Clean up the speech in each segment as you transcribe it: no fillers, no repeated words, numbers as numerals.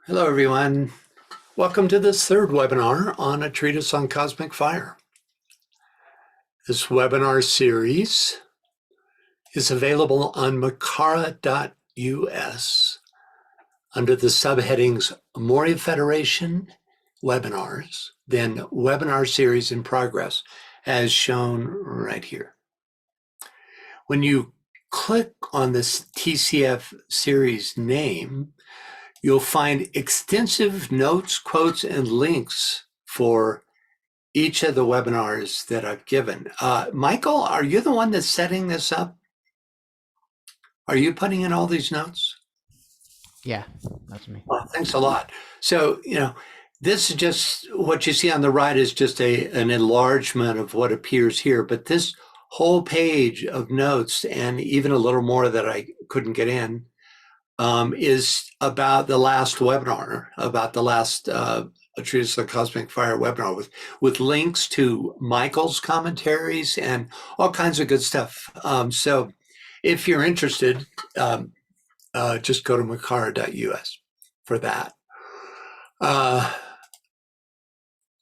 Hello, everyone. Welcome to this third webinar on a treatise on cosmic fire. This webinar series is available on makara.us under the subheadings Moria Federation webinars, then webinar series in progress, as shown right here. When you click on this TCF series name, you'll find extensive notes, quotes, and links for each of the webinars that I've given. Michael, are you the one that's setting this up? Are you putting in all these notes? Yeah, that's me. Well, thanks a lot. So, this is just what you see on the right is just an enlargement of what appears here. But this whole page of notes and even a little more that I couldn't get in is about the last webinar, about the last A Treatise on Cosmic Fire webinar with links to Michael's commentaries and all kinds of good stuff. So if you're interested, just go to makara.us for that.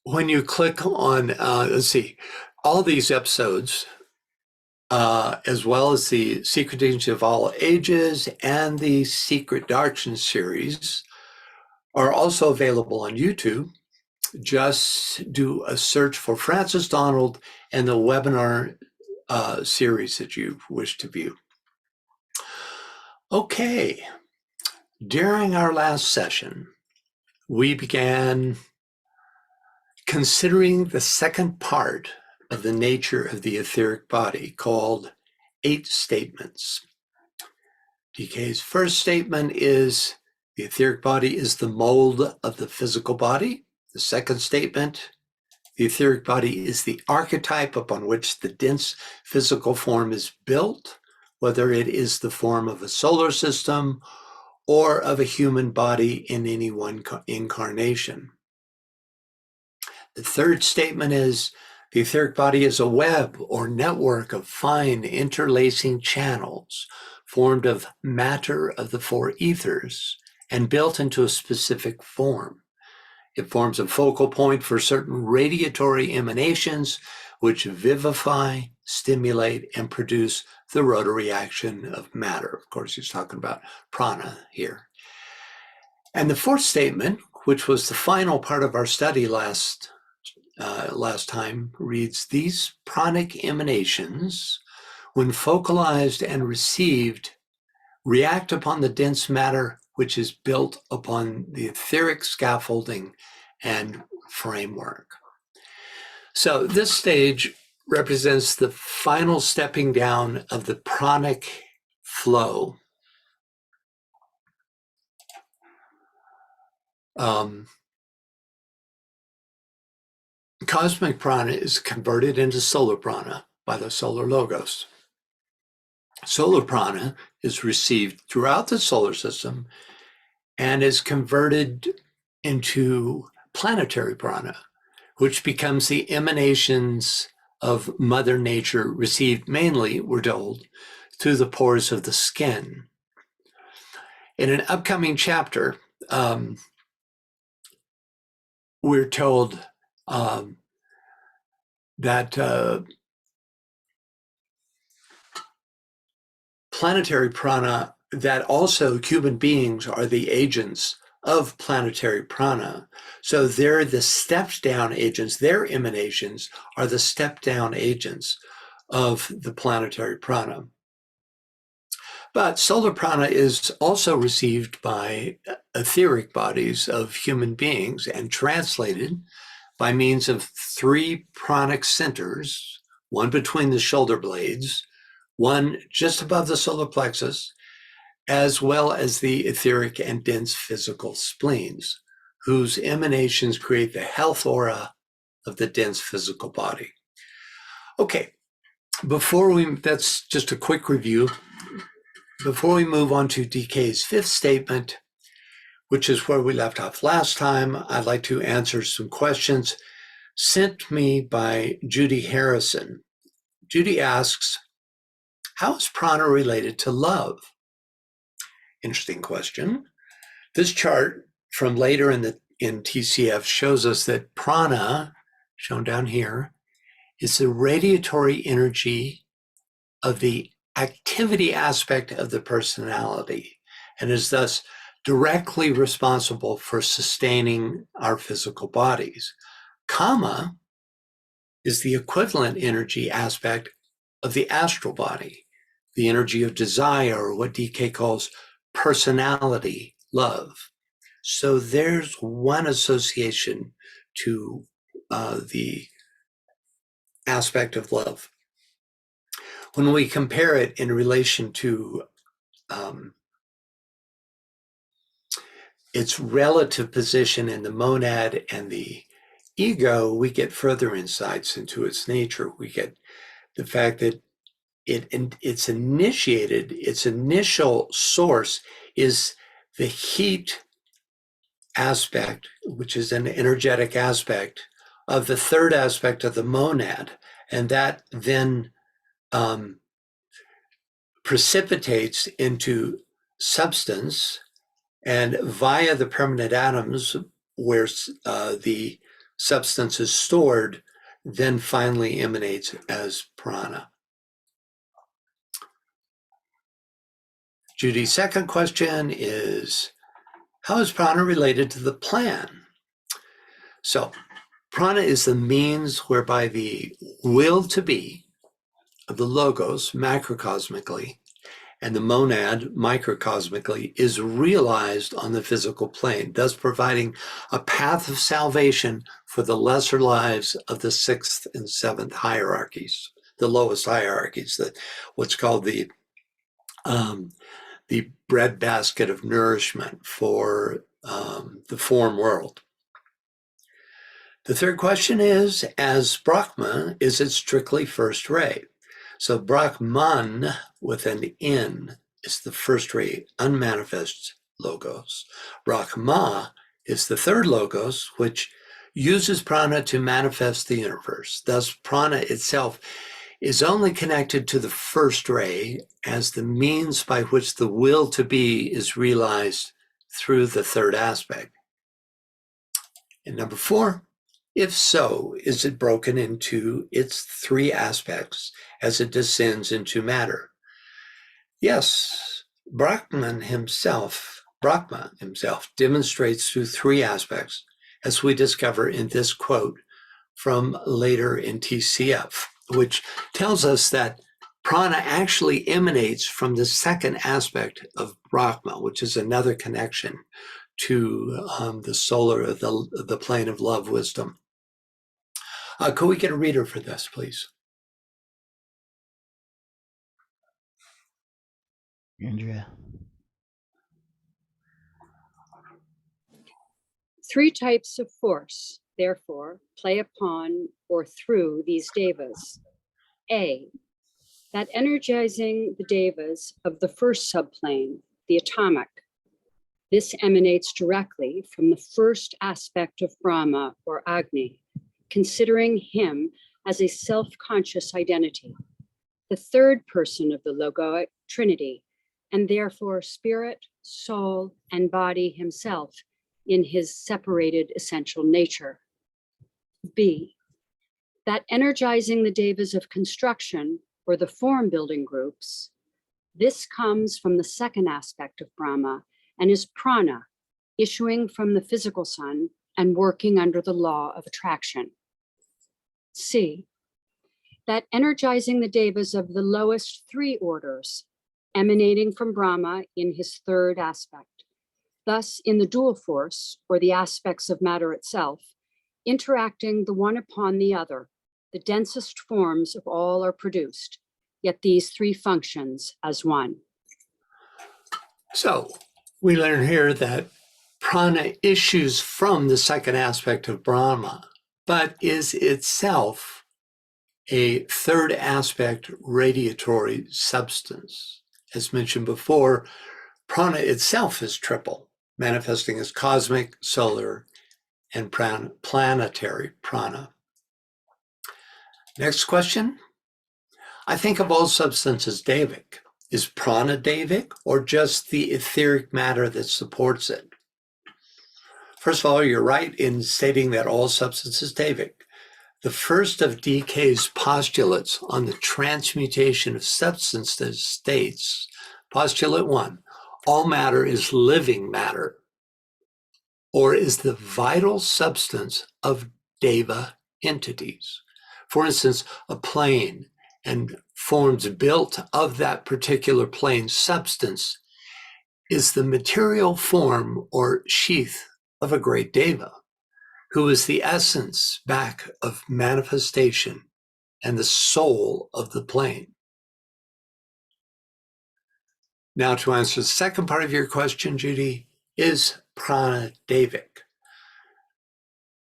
When you click on, let's see, all these episodes, as well as the Secret Teachings of All Ages and the Secret Doctrine series, are also available on YouTube. Just do a search for Francis Donald and the webinar series that you wish to view. Okay, during our last session, we began considering the second part of the nature of the etheric body, called 8 statements. DK's first statement is the etheric body is the mold of the physical body. The second statement, the etheric body is the archetype upon which the dense physical form is built, whether it is the form of a solar system or of a human body in any one incarnation. The third statement is the etheric body is a web or network of fine interlacing channels formed of matter of the 4 ethers and built into a specific form. It forms a focal point for certain radiatory emanations which vivify, stimulate, and produce the rotary action of matter. Of course, he's talking about prana here. And the fourth statement, which was the final part of our study last time, reads, these pranic emanations, when focalized and received, react upon the dense matter which is built upon the etheric scaffolding and framework. So this stage represents the final stepping down of the pranic flow. Cosmic prana is converted into solar prana by the solar logos. Solar prana is received throughout the solar system and is converted into planetary prana, which becomes the emanations of Mother Nature, received mainly, we're told, through the pores of the skin. In an upcoming chapter, we're told that planetary prana, that also human beings are the agents of planetary prana. So they're the stepped down agents, their emanations are the stepped down agents of the planetary prana. But solar prana is also received by etheric bodies of human beings and translated by means of 3 pranic centers, one between the shoulder blades, one just above the solar plexus, as well as the etheric and dense physical spleens, whose emanations create the health aura of the dense physical body. Okay, that's just a quick review. Before we move on to DK's 5th statement, which is where we left off last time, I'd like to answer some questions sent me by Judy Harrison. Judy asks, how is prana related to love? Interesting question. This chart from later in TCF shows us that prana, shown down here, is the radiatory energy of the activity aspect of the personality and is thus directly responsible for sustaining our physical bodies. Kama is the equivalent energy aspect of the astral body, the energy of desire, or what DK calls personality, love. So there's one association to the aspect of love. When we compare it in relation to its relative position in the monad and the ego, we get further insights into its nature. We get the fact that its initial source is the heat aspect, which is an energetic aspect of the third aspect of the monad. And that then precipitates into substance, and via the permanent atoms where the substance is stored, then finally emanates as prana. Judy's second question is, how is prana related to the plan? So prana is the means whereby the will to be of the logos macrocosmically and the monad microcosmically is realized on the physical plane, thus providing a path of salvation for the lesser lives of the sixth and seventh hierarchies, the lowest hierarchies, what's called the breadbasket of nourishment for the form world. The third question is, as Brahma, is it strictly first ray? So Brahman with an N is the first ray, unmanifest logos. Brahma is the third logos, which uses prana to manifest the universe. Thus, prana itself is only connected to the first ray as the means by which the will to be is realized through the third aspect. And number 4, if so, is it broken into its 3 aspects as it descends into matter? Yes, Brahma himself demonstrates through 3 aspects, as we discover in this quote from later in TCF, which tells us that prana actually emanates from the second aspect of Brahma, which is another connection to the solar, the plane of love wisdom. Could we get a reader for this, please? Andrea. 3 types of force, therefore, play upon or through these devas. A, that energizing the devas of the first subplane, the atomic. This emanates directly from the first aspect of Brahma or Agni, considering him as a self-conscious identity, the third person of the logoic trinity, and therefore spirit, soul, and body himself in his separated essential nature. B, that energizing the devas of construction or the form building groups, this comes from the second aspect of Brahma and is prana, issuing from the physical sun and working under the law of attraction. C, that energizing the devas of the lowest 3 orders, emanating from Brahma in his third aspect. Thus, in the dual force, or the aspects of matter itself, interacting the one upon the other, the densest forms of all are produced, yet these 3 functions as one. So we learn here that prana issues from the second aspect of Brahma, but is itself a third aspect radiatory substance. As mentioned before, prana itself is triple, manifesting as cosmic, solar, and planetary prana. Next question. I think of all substance as Devic. Is prana Devic or just the etheric matter that supports it? First of all, you're right in stating that all substance is Devic. The first of DK's postulates on the transmutation of substances states, postulate 1, all matter is living matter, or is the vital substance of Deva entities. For instance, a plane and forms built of that particular plane substance is the material form or sheath of a great Deva, who is the essence back of manifestation and the soul of the plane. Now, to answer the second part of your question, Judy, is Prana Devic?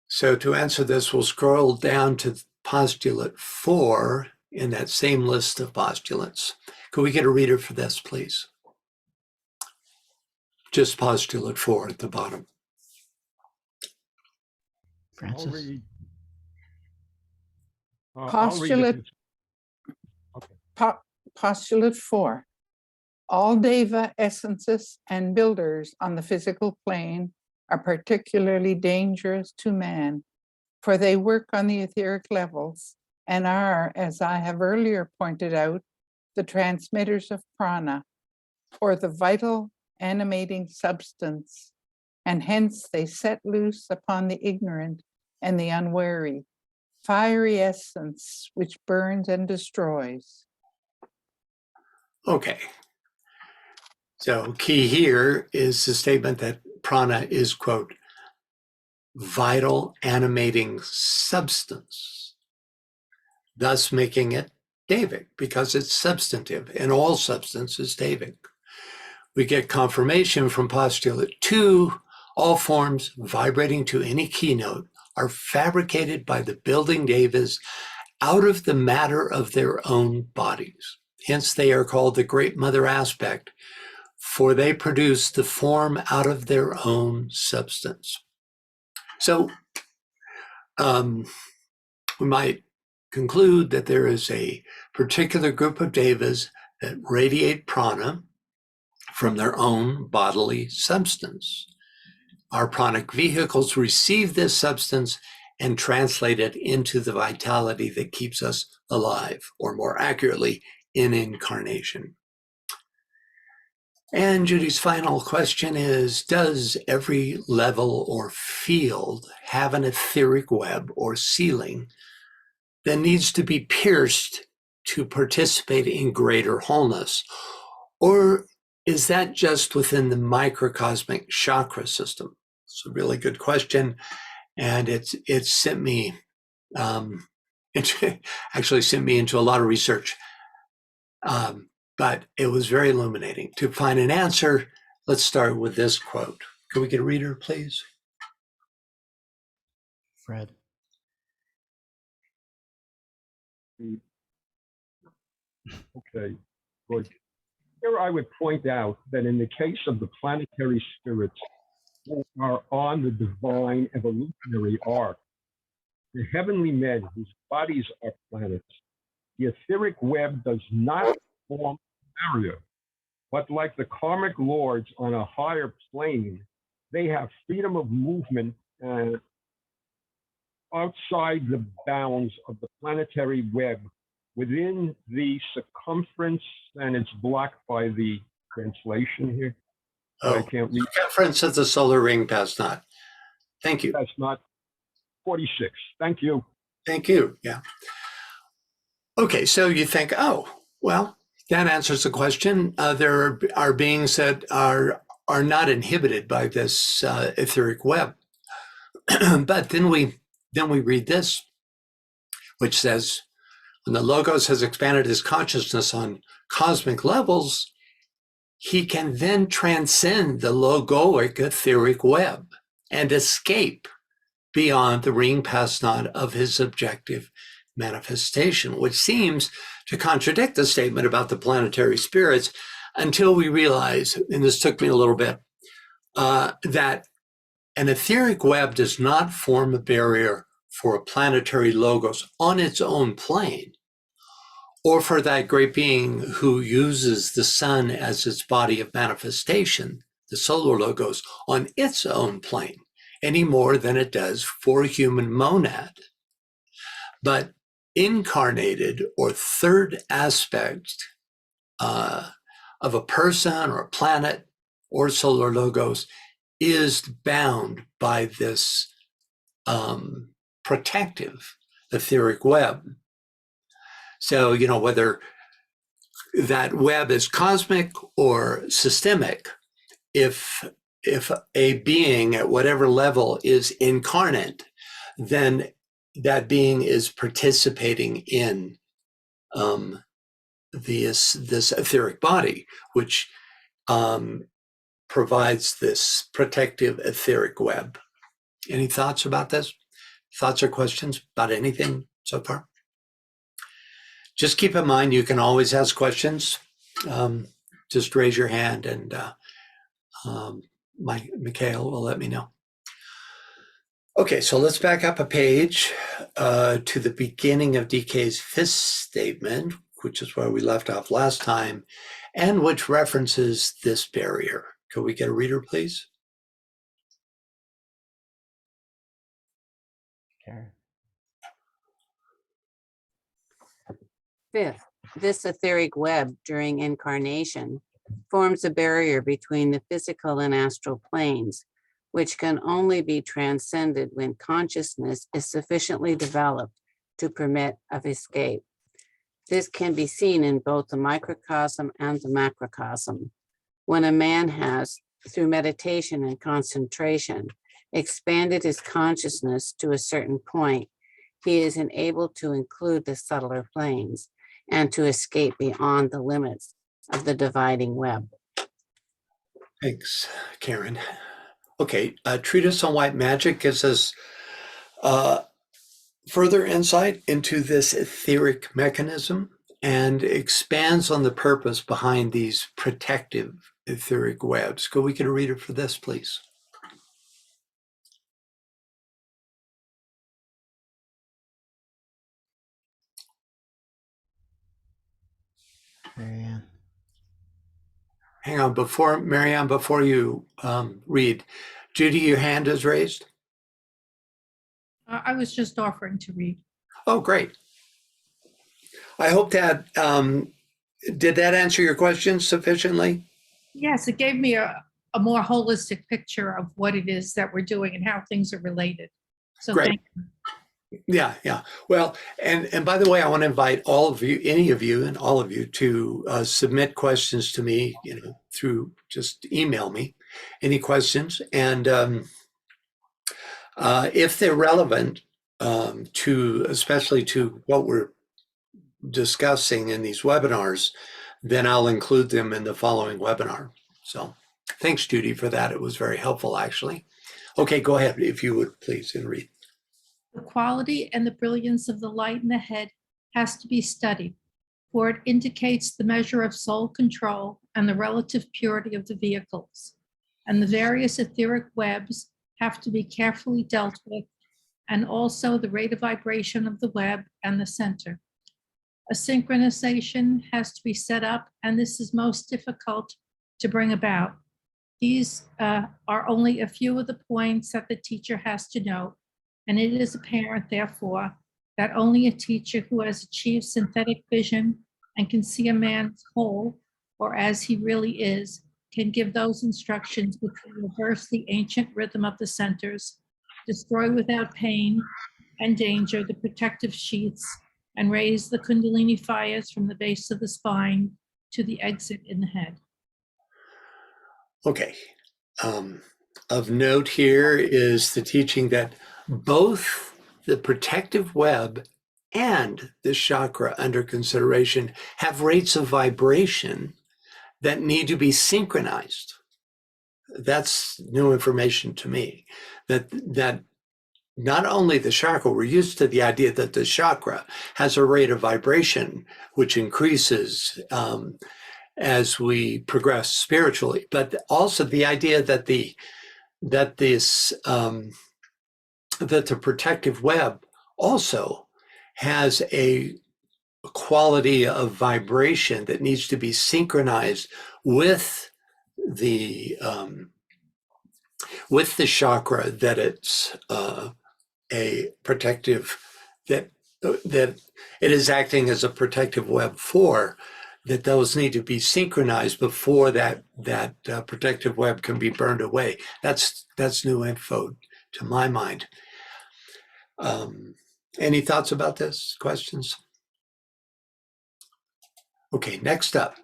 So to answer this, we'll scroll down to postulate 4 in that same list of postulates. Could we get a reader for this, please? Just postulate 4 at the bottom. Francis. Postulate 4. All Deva essences and builders on the physical plane are particularly dangerous to man, for they work on the etheric levels and are, as I have earlier pointed out, the transmitters of prana, or the vital animating substance, and hence they set loose upon the ignorant and the unwary, fiery essence which burns and destroys. Okay. So key here is the statement that prana is, quote, vital animating substance, thus making it Devic, because it's substantive, and all substance is Devic. We get confirmation from postulate 2, all forms vibrating to any keynote are fabricated by the building Devas out of the matter of their own bodies. Hence they are called the Great Mother aspect, for they produce the form out of their own substance. So we might conclude that there is a particular group of Devas that radiate prana from their own bodily substance. Our pranic vehicles receive this substance and translate it into the vitality that keeps us alive, or more accurately, in incarnation. And Judy's final question is, does every level or field have an etheric web or ceiling that needs to be pierced to participate in greater wholeness? Or is that just within the microcosmic chakra system? It's a really good question. And it sent me, it actually sent me into a lot of research. But it was very illuminating. To find an answer, let's start with this quote. Can we get a reader, please? Fred. Okay, good. Here I would point out that in the case of the planetary spirits who are on the divine evolutionary arc, the heavenly men whose bodies are planets, the etheric web does not form a barrier, but like the karmic lords on a higher plane, they have freedom of movement outside the bounds of the planetary web within the circumference, and it's blocked by the translation here. So I can't read. Circumference of the solar ring, Pasnot. Thank you. That's not 46. Thank you. Thank you. Yeah. Okay, so you think, oh, well, that answers the question. There are beings that are not inhibited by this etheric web. But then we read this, which says, when the Logos has expanded his consciousness on cosmic levels, he can then transcend the logoic etheric web and escape beyond the ring Pasnot of his objective manifestation, which seems to contradict the statement about the planetary spirits until we realize, and this took me a little bit, that an etheric web does not form a barrier for a planetary logos on its own plane, or for that great being who uses the sun as its body of manifestation, the solar logos, on its own plane. any more than it does for a human monad. But incarnated or third aspect of a person or a planet or solar logos is bound by this protective etheric web. So, whether that web is cosmic or systemic, if a being at whatever level is incarnate, then that being is participating in this etheric body, which provides this protective etheric web. Any thoughts about this? Thoughts or questions about anything so far? Just keep in mind, you can always ask questions. Just raise your hand and Mikhail will let me know. Okay, so let's back up a page to the beginning of DK's fifth statement, which is where we left off last time, and which references this barrier. Could we get a reader, please? Sure. Fifth, this etheric web during incarnation forms a barrier between the physical and astral planes, which can only be transcended when consciousness is sufficiently developed to permit of escape. This can be seen in both the microcosm and the macrocosm. When a man has, through meditation and concentration, expanded his consciousness to a certain point, he is enabled to include the subtler planes and to escape beyond the limits of the dividing web. Thanks, Karen. Okay, Treatise on White Magic gives us further insight into this etheric mechanism and expands on the purpose behind these protective etheric webs. Could we get a reader for this, please? Marianne. Hang on, Marianne, before you read, Judy, your hand is raised. I was just offering to read. Oh, great. I hope that, did that answer your question sufficiently? Yes, it gave me a more holistic picture of what it is that we're doing and how things are related. So Great. thank you. Yeah. Well, and by the way, I want to invite all of you, any of you and all of you to submit questions to me, through just email me any questions. And if they're relevant especially to what we're discussing in these webinars, then I'll include them in the following webinar. So thanks, Judy, for that. It was very helpful, actually. Okay, go ahead, if you would please, and read. The quality and the brilliance of the light in the head has to be studied, for it indicates the measure of soul control and the relative purity of the vehicles. And the various etheric webs have to be carefully dealt with, and also the rate of vibration of the web and the center. A synchronization has to be set up, and this is most difficult to bring about. These are only a few of the points that the teacher has to know, and it is apparent, therefore, that only a teacher who has achieved synthetic vision and can see a man's whole, or as he really is, can give those instructions which will reverse the ancient rhythm of the centers, destroy without pain and danger the protective sheaths, and raise the Kundalini fires from the base of the spine to the exit in the head. Okay. Of note here is the teaching that both the protective web and the chakra under consideration have rates of vibration that need to be synchronized. That's new information to me. That not only the chakra, we're used to the idea that the chakra has a rate of vibration which increases as we progress spiritually, but also the idea that the protective web also has a quality of vibration that needs to be synchronized with the with the chakra that it's a protective, that it is acting as a protective web for, that those need to be synchronized before that protective web can be burned away. That's new info to my mind. Any thoughts about this? Questions? Okay, next up,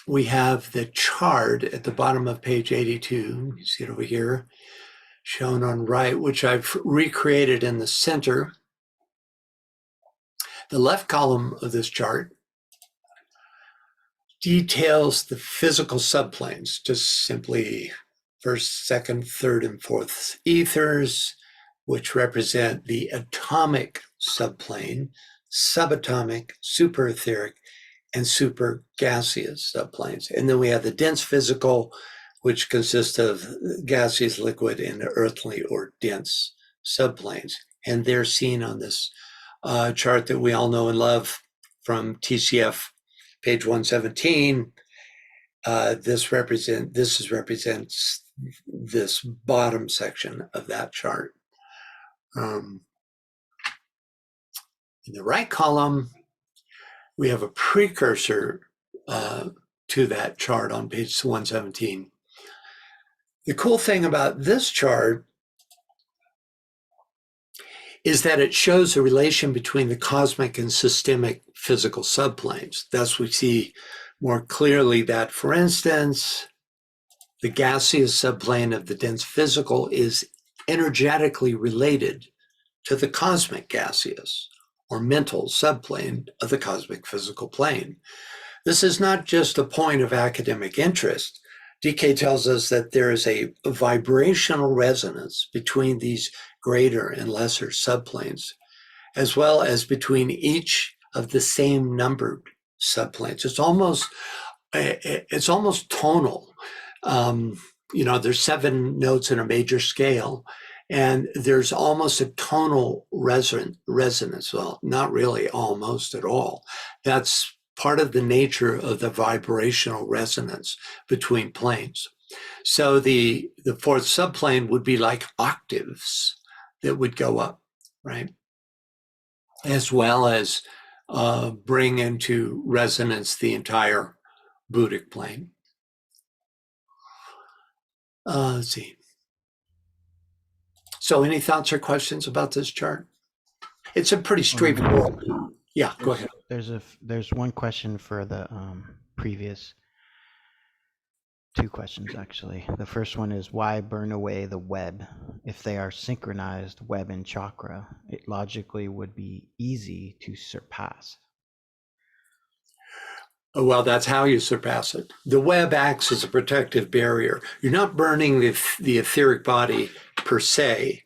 we have the chart at the bottom of page 82. You see it over here, shown on right, which I've recreated in the center. The left column of this chart details the physical subplanes, just simply first, second, third, and fourth ethers, which represent the atomic subplane, subatomic, superetheric, and super gaseous subplanes. And then we have the dense physical, which consists of gaseous, liquid, and earthly or dense subplanes. And they're seen on this chart that we all know and love from TCF, page 117. This represents this bottom section of that chart. In the right column, we have a precursor to that chart on page 117. The cool thing about this chart is that it shows the relation between the cosmic and systemic physical subplanes. Thus, we see more clearly that, for instance, the gaseous subplane of the dense physical is energetically related to the cosmic gaseous or mental subplane of the cosmic physical plane. This is not just a point of academic interest. DK tells us that there is a vibrational resonance between these greater and lesser subplanes, as well as between each of the same numbered subplanes. It's almost tonal. There's 7 notes in a major scale, and there's almost a tonal resonance. Well, not really, almost at all. That's part of the nature of the vibrational resonance between planes. So the fourth subplane would be like octaves that would go up, right? As well as bring into resonance the entire Buddhic plane. Let's see. So any thoughts or questions about this chart? It's a pretty straightforward. Yeah, go ahead. There's one question for the previous 2 questions, actually. The first one is, why burn away the web? If they are synchronized, web and chakra, it logically would be easy to surpass. Well, that's how you surpass it. The web acts as a protective barrier. You're not burning the etheric body per se.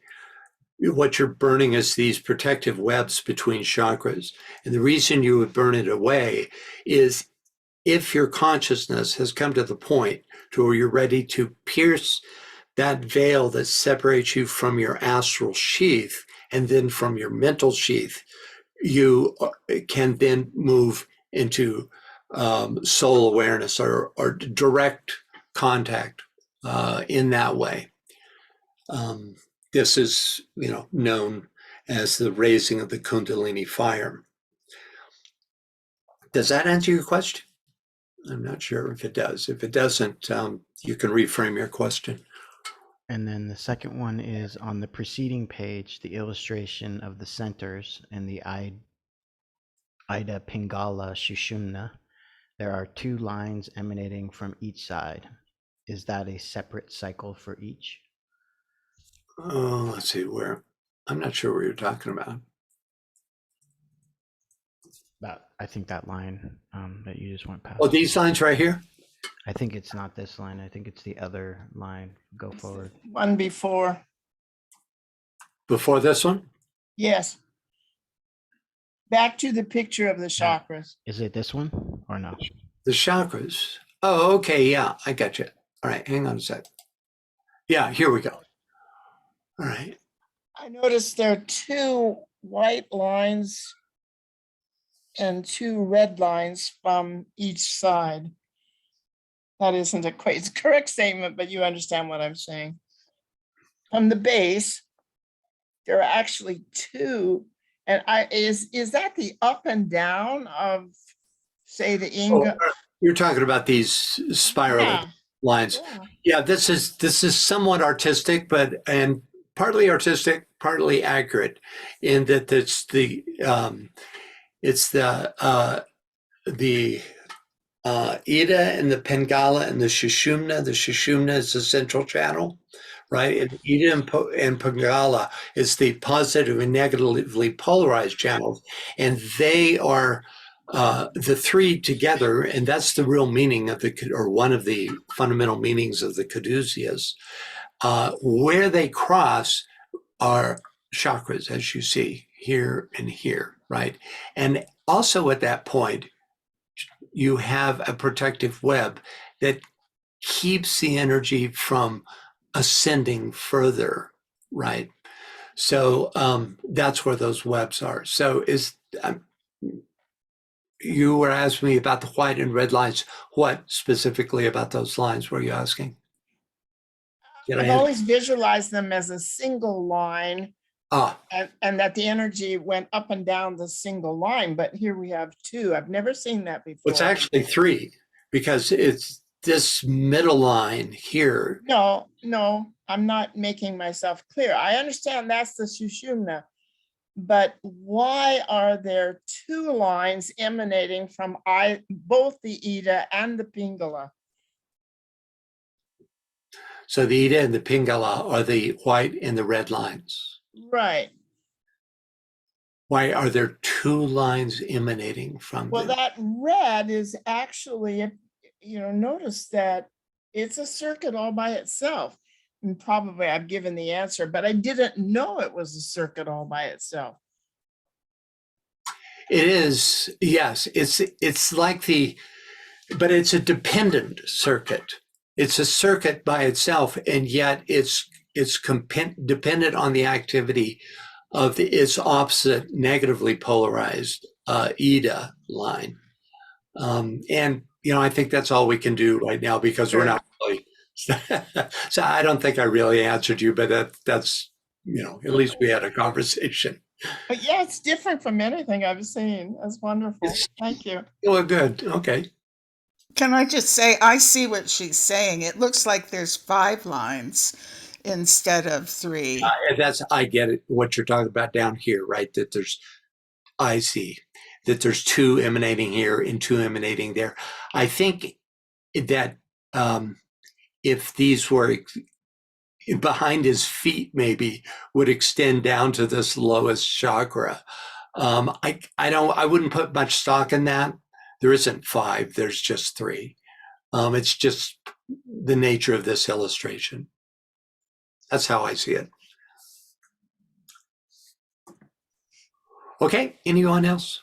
What you're burning is these protective webs between chakras. And the reason you would burn it away is if your consciousness has come to the point to where you're ready to pierce that veil that separates you from your astral sheath and then from your mental sheath, you can then move into soul awareness or direct contact in that way. This is, known as the raising of the Kundalini fire. Does that answer your question? I'm not sure if it does. If it doesn't, you can reframe your question. And then the second one is on the preceding page, the illustration of the centers and the Ida Pingala Shushumna. There are 2 lines emanating from each side. Is that a separate cycle for each? Oh, let's see where. I'm not sure what you're talking about. I think that line that you just went past. Oh, these lines right here? I think it's not this line. I think it's the other line. Go forward. One before. Before this one? Yes. Back to the picture of the chakras. Is it this one or no? The chakras. Oh, okay. Yeah, I got you. All right, hang on a sec. Yeah, here we go. All right. I noticed there are 2 white lines and 2 red lines from each side. That isn't a correct statement, but you understand what I'm saying. from the base, there are actually two. And is that the up and down of, say, the Inga? You're talking about these spiral Yeah, lines. yeah. Yeah, this is somewhat artistic, and partly artistic, partly accurate, in that it's the Ida and the Pingala and the Sushumna. The Sushumna is the central channel, right? And Ida and Pingala is the positive and negatively polarized channels, and they are the three together, and that's the real meaning of or one of the fundamental meanings of the caduceus. Where they cross are chakras, as you see here and here, right? And also at that point, you have a protective web that keeps the energy from ascending further, right? So that's where those webs are. So you were asking me about the white and red lines. What specifically about those lines were you asking? I've always visualized them as a single line, and that the energy went up and down the single line, but here we have two. I've never seen that before. It's actually three, because it's this middle line here. No, I'm not making myself clear. I understand that's the Sushumna, but why are there two lines emanating from both the Ida and the Pingala? So the Ida and the Pingala are the white and the red lines. Right. Why are there two lines emanating from Well, them? that red is actually, notice that it's a circuit all by itself. And probably I've given the answer, but I didn't know it was a circuit all by itself. It is, yes. It's like but it's a dependent circuit. It's a circuit by itself, and yet it's dependent on the activity of its opposite negatively polarized Ida line. And I think that's all we can do right now, because we're not really. So I don't think I really answered you, but that's at least we had a conversation. But yeah, it's different from anything I've seen. That's wonderful. Thank you. Oh, good. Okay. Can I just say, I see what she's saying. It looks like there's 5 lines instead of 3. I get it. What you're talking about down here, right? I see that there's 2 emanating here and 2 emanating there. I think that if these were behind his feet, maybe would extend down to this lowest chakra. I wouldn't put much stock in that. There isn't 5, there's just 3. It's just the nature of this illustration. That's how I see it. Okay, anyone else?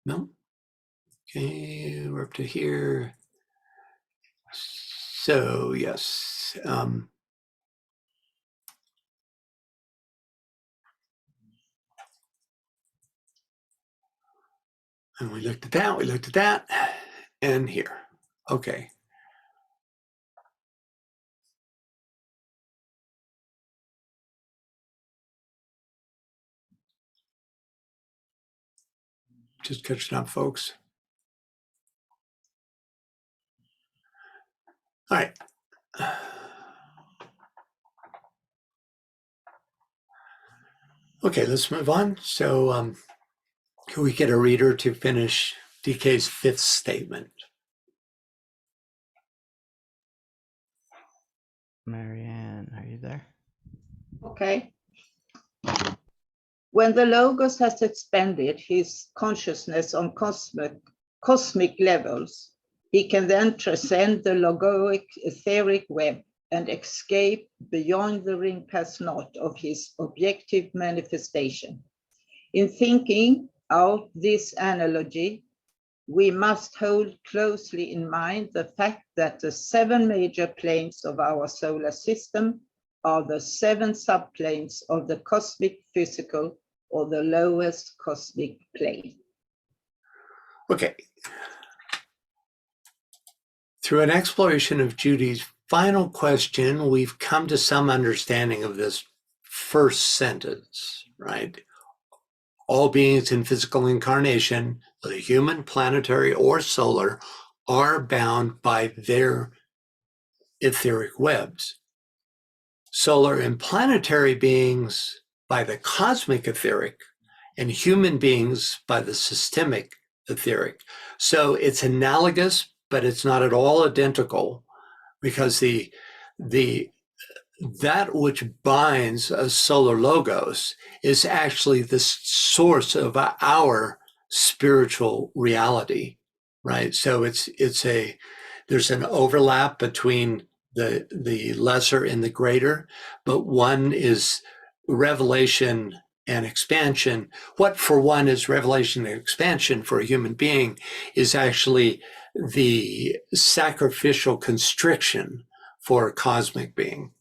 No? Okay, we're up to here. So, yes. And we looked at that, and here. Okay. Just catching up, folks. All right. Okay, let's move on. So can we get a reader to finish DK's 5th statement? Marianne, are you there? Okay. When the Logos has expanded his consciousness on cosmic levels, he can then transcend the logoic etheric web and escape beyond the ring pass knot of his objective manifestation. In thinking out this analogy, we must hold closely in mind the fact that the 7 major planes of our solar system are the 7 subplanes of the cosmic physical, or the lowest cosmic plane. Okay. Through an exploration of Judy's final question, we've come to some understanding of this first sentence, right? All beings in physical incarnation, whether human, planetary, or solar, are bound by their etheric webs. Solar and planetary beings by the cosmic etheric, and human beings by the systemic etheric. So it's analogous, but it's not at all identical, because that which binds a solar logos is actually the source of our spiritual reality, right? So there's an overlap between the lesser and the greater, but one is revelation and expansion. What for one is revelation and expansion for a human being is actually the sacrificial constriction for a cosmic being.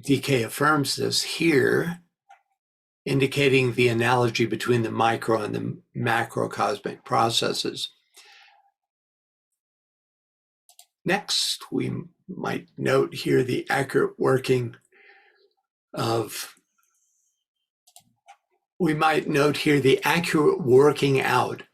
DK affirms this here, indicating the analogy between the micro and the macrocosmic processes. Next, we might note here the accurate working out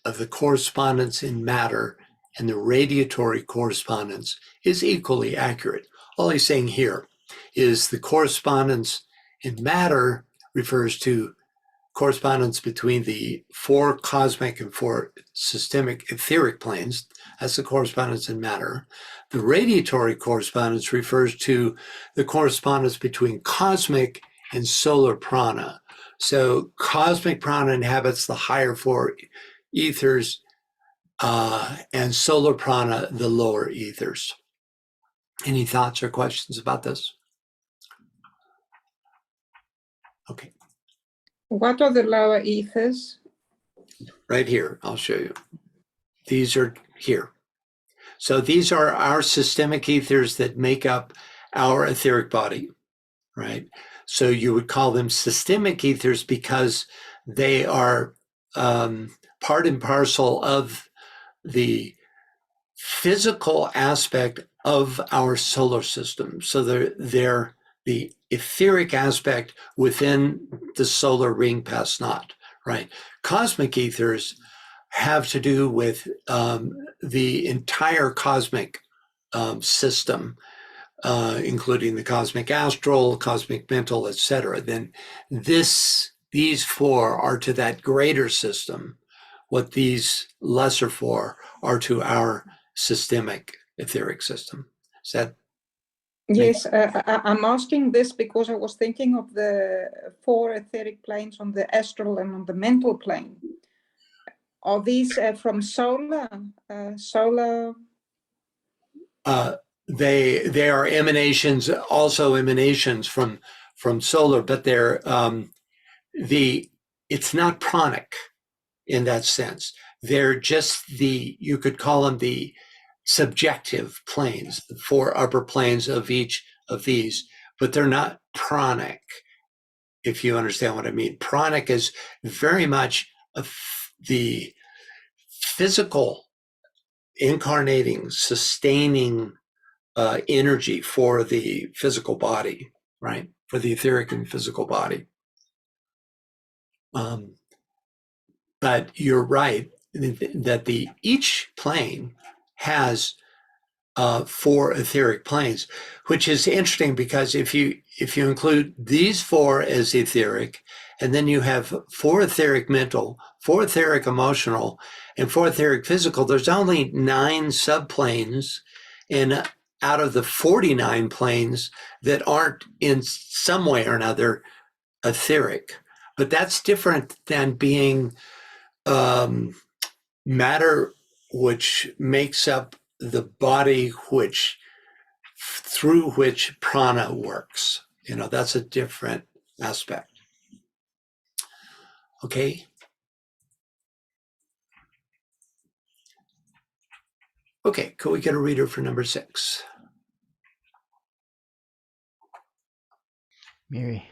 of the correspondence in matter, and the radiatory correspondence is equally accurate. All he's saying here is the correspondence in matter refers to correspondence between the 4 cosmic and 4 systemic etheric planes. That's the correspondence in matter. The radiatory correspondence refers to the correspondence between cosmic and solar prana. So cosmic prana inhabits the higher 4 ethers, and solar prana the lower ethers. Any thoughts or questions about this? Okay. What are the lower ethers? Right here, I'll show you. These are here. So these are our systemic ethers that make up our etheric body, right? So you would call them systemic ethers because they are part and parcel of the physical aspect of our solar system. So they're the etheric aspect within the solar ring past knot, right? Cosmic ethers have to do with the entire cosmic system, including the cosmic astral, cosmic mental, etc. Then these 4 are to that greater system, what these lesser 4 are to our systemic etheric system. Is that? Yes, I'm asking this because I was thinking of the 4 etheric planes on the astral and on the mental plane. Are these from solar? They are emanations, also emanations from solar, but they're it's not pranic in that sense. They're just you could call them the subjective planes, the 4 upper planes of each of these, but they're not pranic, if you understand what I mean. Pranic is very much the physical, incarnating, sustaining energy for the physical body, right? For the etheric and physical body. But you're right that each plane has 4 etheric planes, which is interesting because if you include these 4 as etheric, and then you have 4 etheric mental, 4 etheric emotional, and 4 etheric physical, there's only 9 subplanes out of the 49 planes that aren't in some way or another etheric. But that's different than being matter, which makes up the body through which prana works. That's a different aspect. Okay. Okay, could we get a reader for number 6? Mary.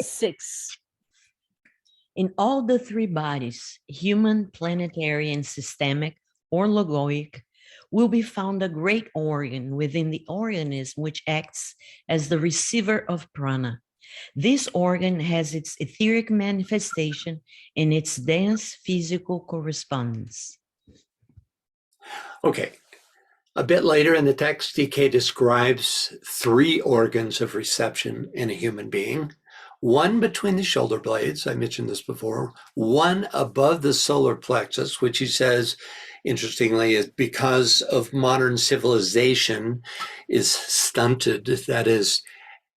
6. In all the three bodies, human, planetary, and systemic, or logoic, will be found a great organ within the organism which acts as the receiver of prana. This organ has its etheric manifestation in its dense physical correspondence. Okay. A bit later in the text, DK describes three organs of reception in a human being. One between the shoulder blades, I mentioned this before, one above the solar plexus, which he says, interestingly, is because of modern civilization is stunted. That is,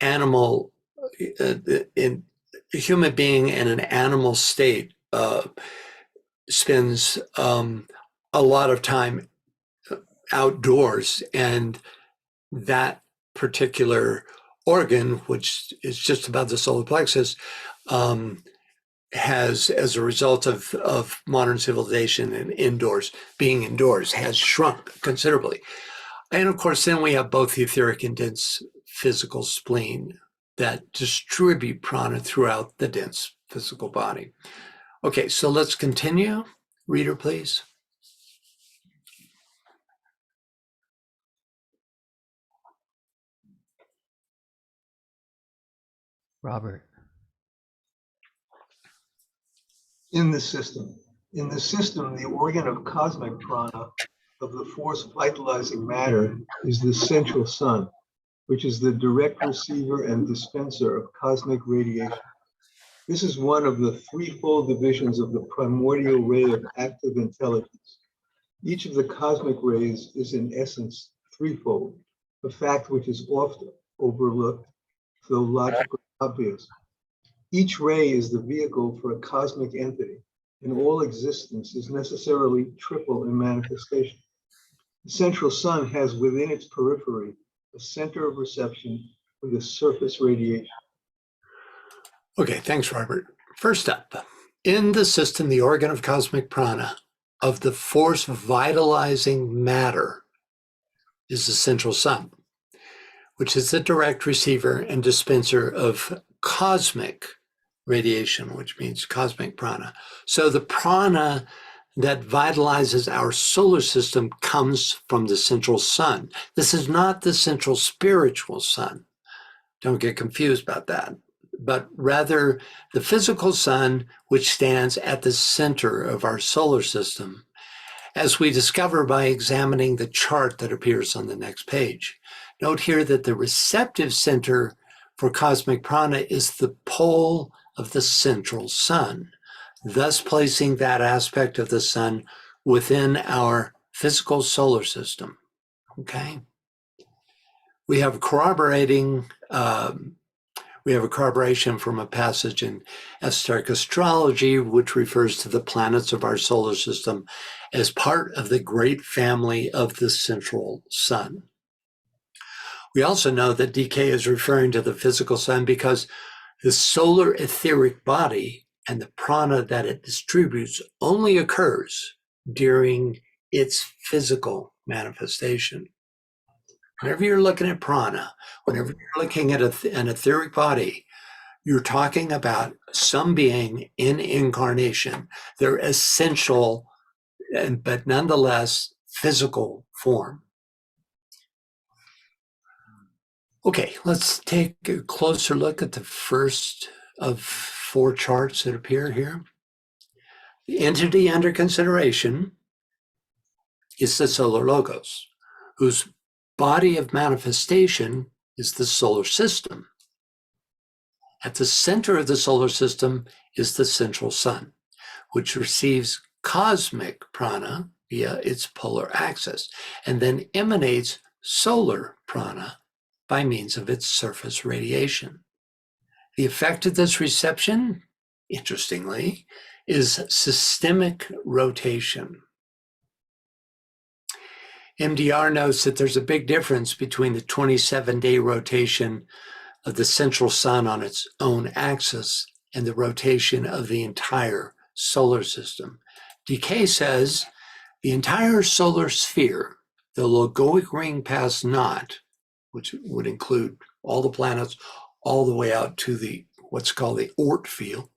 animal, in a human being in an animal state spends a lot of time outdoors, and that particular organ, which is just above the solar plexus, has, as a result of modern civilization and being indoors, has shrunk considerably. And of course, then we have both the etheric and dense physical spleen that distribute prana throughout the dense physical body. Okay, so let's continue. Reader, please. Robert. In the system, the organ of cosmic prana, of the force vitalizing matter, is the central sun, which is the direct receiver and dispenser of cosmic radiation. This is one of the threefold divisions of the primordial ray of active intelligence. Each of the cosmic rays is in essence threefold, a fact which is often overlooked, though logically obvious. Each ray is the vehicle for a cosmic entity, and all existence is necessarily triple in manifestation. The central sun has within its periphery a center of reception with a surface radiation. Okay, thanks, Robert. First up, in the system, the organ of cosmic prana, of the force vitalizing matter, is the central sun, which is the direct receiver and dispenser of cosmic radiation, which means cosmic prana. So the prana that vitalizes our solar system comes from the central sun. This is not the central spiritual sun. Don't get confused about that. But rather the physical sun, which stands at the center of our solar system, as we discover by examining the chart that appears on the next page. Note here that the receptive center for cosmic prana is the pole of the central sun, thus placing that aspect of the sun within our physical solar system. Okay? We have corroboration from a passage in esoteric astrology, which refers to the planets of our solar system as part of the great family of the central sun. We also know that DK is referring to the physical sun because the solar etheric body and the prana that it distributes only occurs during its physical manifestation. Whenever you're looking at prana, whenever you're looking at an etheric body, you're talking about some being in incarnation, their essential, but nonetheless physical form. Okay, let's take a closer look at the first of four charts that appear here. The entity under consideration is the solar logos, whose body of manifestation is the solar system. At the center of the solar system is the central sun, which receives cosmic prana via its polar axis, and then emanates solar prana by means of its surface radiation. The effect of this reception, interestingly, is systemic rotation. MDR notes that there's a big difference between the 27-day rotation of the central sun on its own axis and the rotation of the entire solar system. DK says the entire solar sphere, the logoic ring past naught, which would include all the planets all the way out to the what's called the Oort field,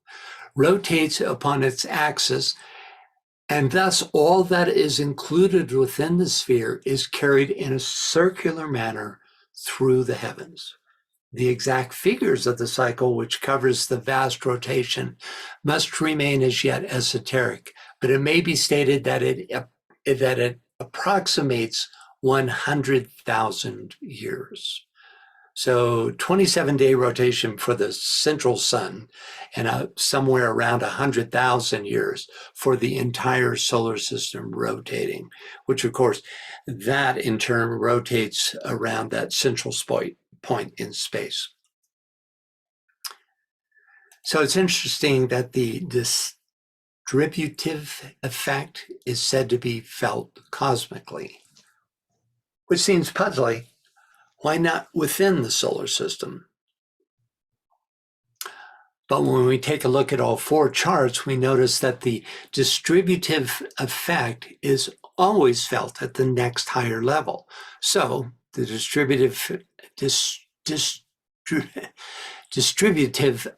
rotates upon its axis, and thus all that is included within the sphere is carried in a circular manner through the heavens. The exact figures of the cycle, which covers the vast rotation, must remain as yet esoteric, but it may be stated that it approximates 100,000 years. So 27-day rotation for the central sun, and somewhere around 100,000 years for the entire solar system rotating, which of course, that in turn rotates around that central point in space. So it's interesting that the distributive effect is said to be felt cosmically, which seems puzzling. Why not within the solar system? But when we take a look at all four charts, we notice that the distributive effect is always felt at the next higher level. So the distributive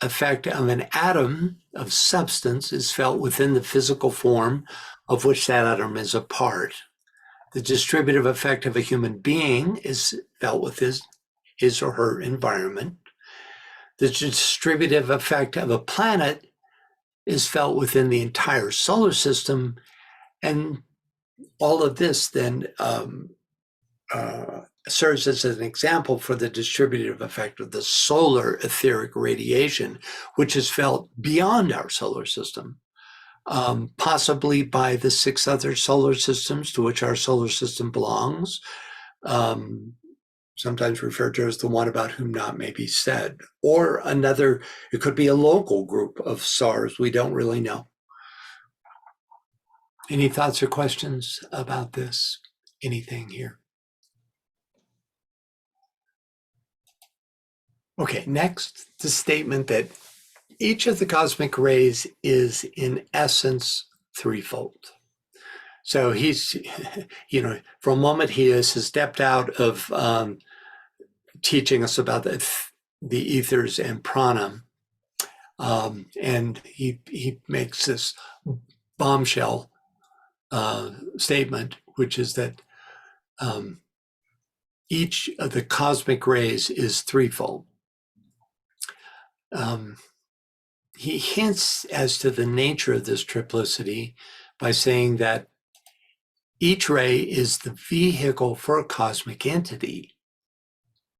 effect of an atom of substance is felt within the physical form of which that atom is a part. The distributive effect of a human being is felt with his or her environment. The distributive effect of a planet is felt within the entire solar system. And all of this then serves as an example for the distributive effect of the solar etheric radiation, which is felt beyond our solar system, possibly by the 6 other solar systems to which our solar system belongs, sometimes referred to as the one about whom not may be said, or another, it could be a local group of stars, we don't really know. Any thoughts or questions about this? Anything here? Okay, next, the statement that each of the cosmic rays is in essence threefold. So he's, for a moment he has stepped out of teaching us about the ethers and prana, and he makes this bombshell statement, which is that each of the cosmic rays is threefold. He hints as to the nature of this triplicity by saying that each ray is the vehicle for a cosmic entity.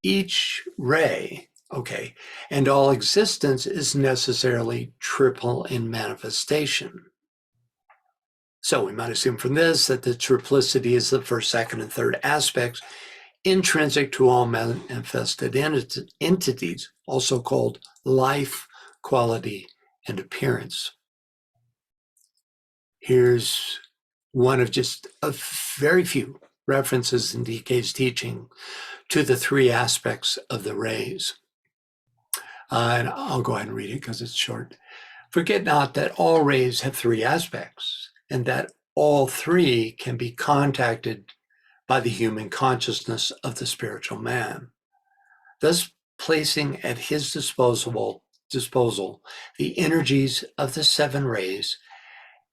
Each ray, okay, and all existence is necessarily triple in manifestation. So we might assume from this that the triplicity is the first, second, and third aspects intrinsic to all manifested entities, also called life, quality, and appearance. Here's one of just a very few references in DK's teaching to the 3 aspects of the rays. And I'll go ahead and read it because it's short. Forget not that all rays have 3 aspects, and that all 3 can be contacted by the human consciousness of the spiritual man, thus placing at his disposal the energies of the 7 rays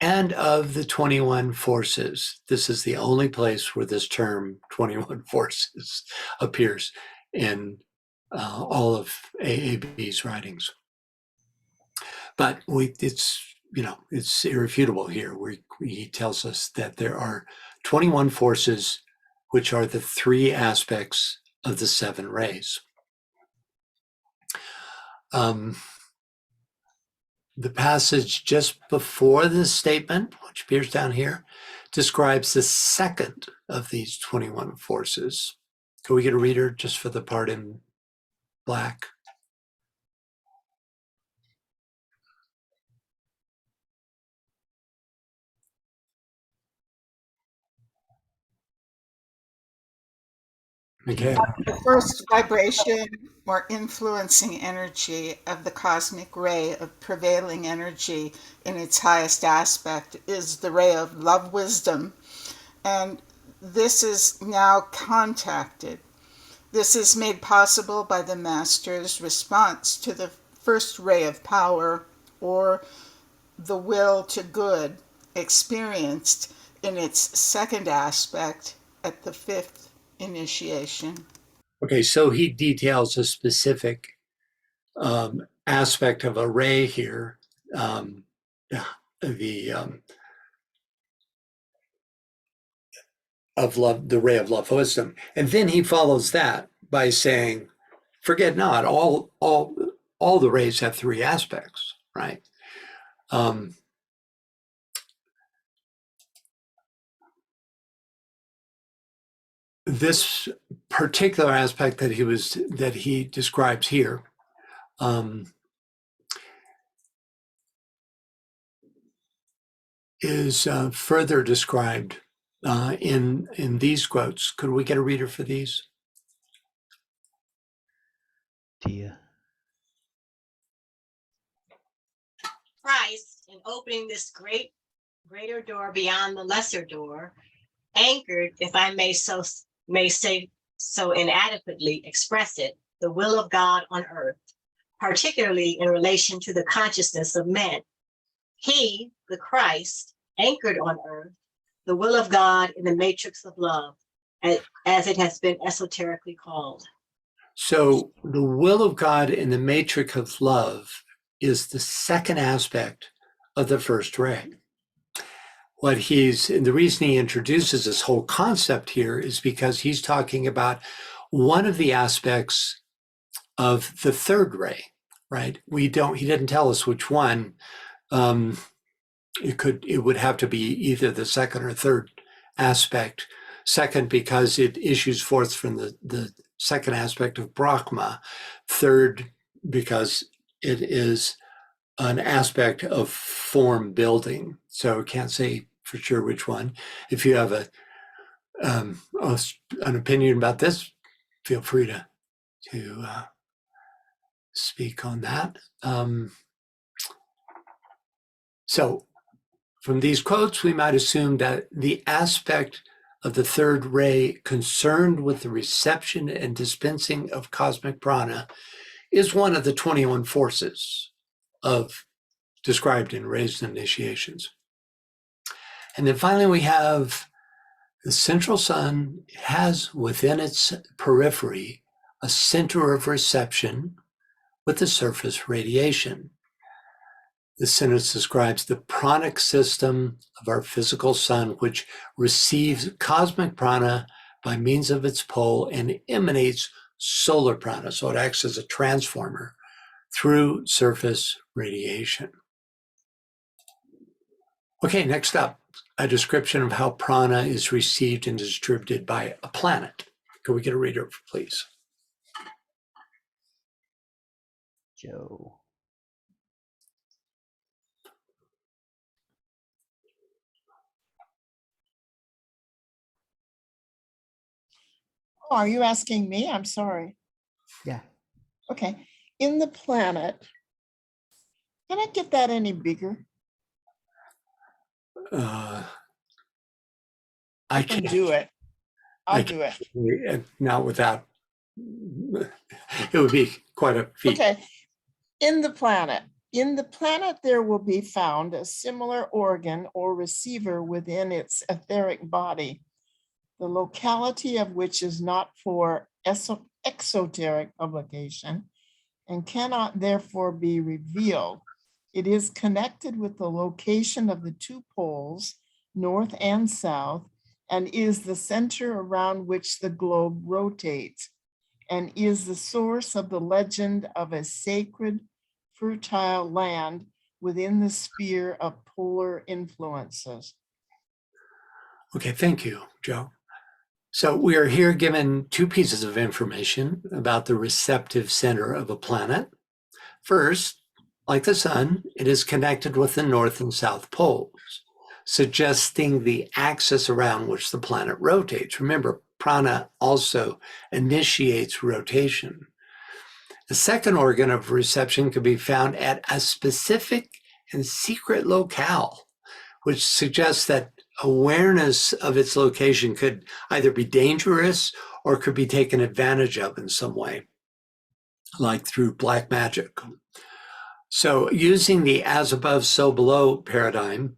and of the 21 forces. This is the only place where this term 21 forces appears in all of AAB's writings. But it's irrefutable here, where he tells us that there are 21 forces, which are the 3 aspects of the 7 rays. The passage just before this statement, which appears down here, describes the second of these 21 forces. Can we get a reader just for the part in black? Okay. The first vibration or influencing energy of the cosmic ray of prevailing energy in its highest aspect is the ray of love wisdom, and this is now contacted. This is made possible by the master's response to the first ray of power or the will to good experienced in its second aspect at the fifth initiation. Okay, so he details a specific aspect of a ray here, of love, the ray of love wisdom, and then he follows that by saying, "Forget not, all the rays have three aspects, right?" This particular aspect that he describes here is further described in these quotes. Could we get a reader for these? Tia. Christ, in opening this greater door beyond the lesser door, anchored, if I may say so inadequately express it, the will of God on earth, particularly in relation to the consciousness of men. He, the Christ, anchored on earth, the will of God in the matrix of love, as it has been esoterically called. So the will of God in the matrix of love is the second aspect of the first ray. And the reason he introduces this whole concept here is because he's talking about one of the aspects of the third ray, right? He didn't tell us which one. It would have to be either the second or third aspect. Second, because it issues forth from the second aspect of Brahma. Third, because it is an aspect of form building. So can't say for sure which one. If you have an opinion about this, feel free to speak on that. So from these quotes, we might assume that the aspect of the third ray concerned with the reception and dispensing of cosmic prana is one of the 21 forces described in rays and initiations. And then finally, we have the central sun has within its periphery a center of reception with the surface radiation. The sentence describes the pranic system of our physical sun, which receives cosmic prana by means of its pole and emanates solar prana. So it acts as a transformer through surface radiation. Okay, next up, a description of how prana is received and distributed by a planet. Can we get a reader, please? Joe. Oh, are you asking me? I'm sorry. Yeah. Okay. In the planet, can I get that any bigger? I I'll can't do it. I'll do it. Not without, it would be quite a feat. Okay. In the planet, there will be found a similar organ or receiver within its etheric body, the locality of which is not for exoteric publication and cannot therefore be revealed. It is connected with the location of the two poles, north and south, and is the center around which the globe rotates, and is the source of the legend of a sacred, fertile land within the sphere of polar influences. Okay, thank you, Joe. So we are here given two pieces of information about the receptive center of a planet. First, like the sun, it is connected with the north and south poles, suggesting the axis around which the planet rotates. Remember, prana also initiates rotation. The second organ of reception can be found at a specific and secret locale, which suggests that awareness of its location could either be dangerous or could be taken advantage of in some way, like through black magic. So using the as above, so below paradigm,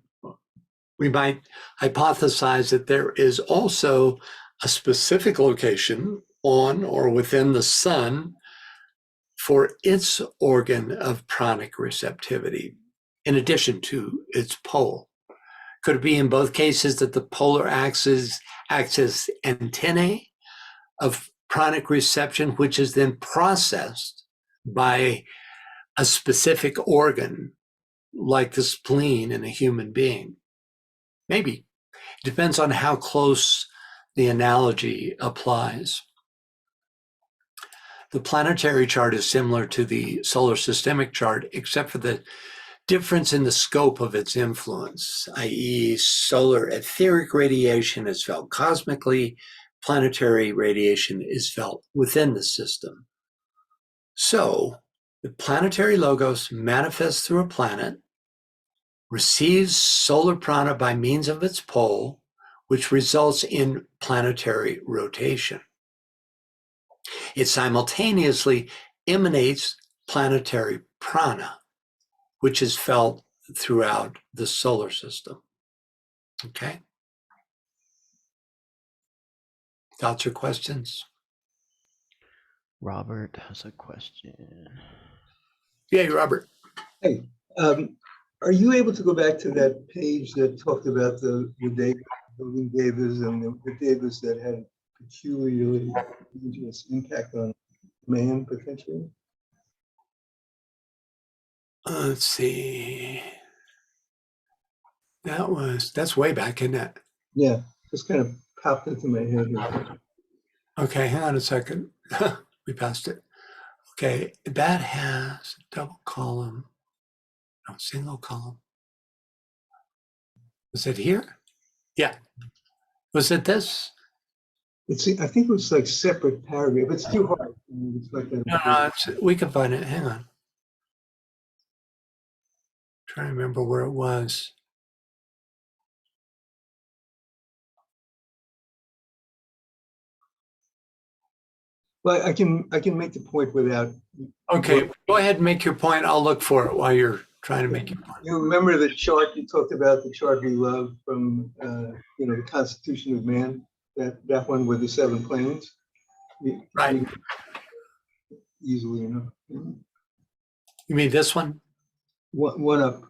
we might hypothesize that there is also a specific location on or within the sun for its organ of pranic receptivity, in addition to its pole. Could it be in both cases that the polar axis acts as antennae of pranic reception, which is then processed by a specific organ like the spleen in a human being? Maybe. It depends on how close the analogy applies. The planetary chart is similar to the solar systemic chart, except for the difference in the scope of its influence, i.e., solar etheric radiation is felt cosmically, planetary radiation is felt within the system. So, the planetary logos manifests through a planet, receives solar prana by means of its pole, which results in planetary rotation. It simultaneously emanates planetary prana, which is felt throughout the solar system. Okay? Thoughts or questions? Robert has a question. Yeah, Robert. Hey, are you able to go back to that page that talked about the living devas and the devas that had peculiarly dangerous impact on man potentially? Let's see. That's way back, isn't it? Yeah, just kind of popped into my head. Okay, hang on a second. We passed it. Okay, that has a double column. No, single column. Was it here? Yeah. Was it this? I think it was like separate paragraph. It's too hard. It's like No, we can find it. Hang on. Trying to remember where it was. Well, I can make the point without. Okay, go ahead and make your point. I'll look for it while you're trying to make your point. You remember the chart you talked about, the chart we love from the Constitution of Man, that one with the 7 planes? Right. Easily enough. You mean this one? One up.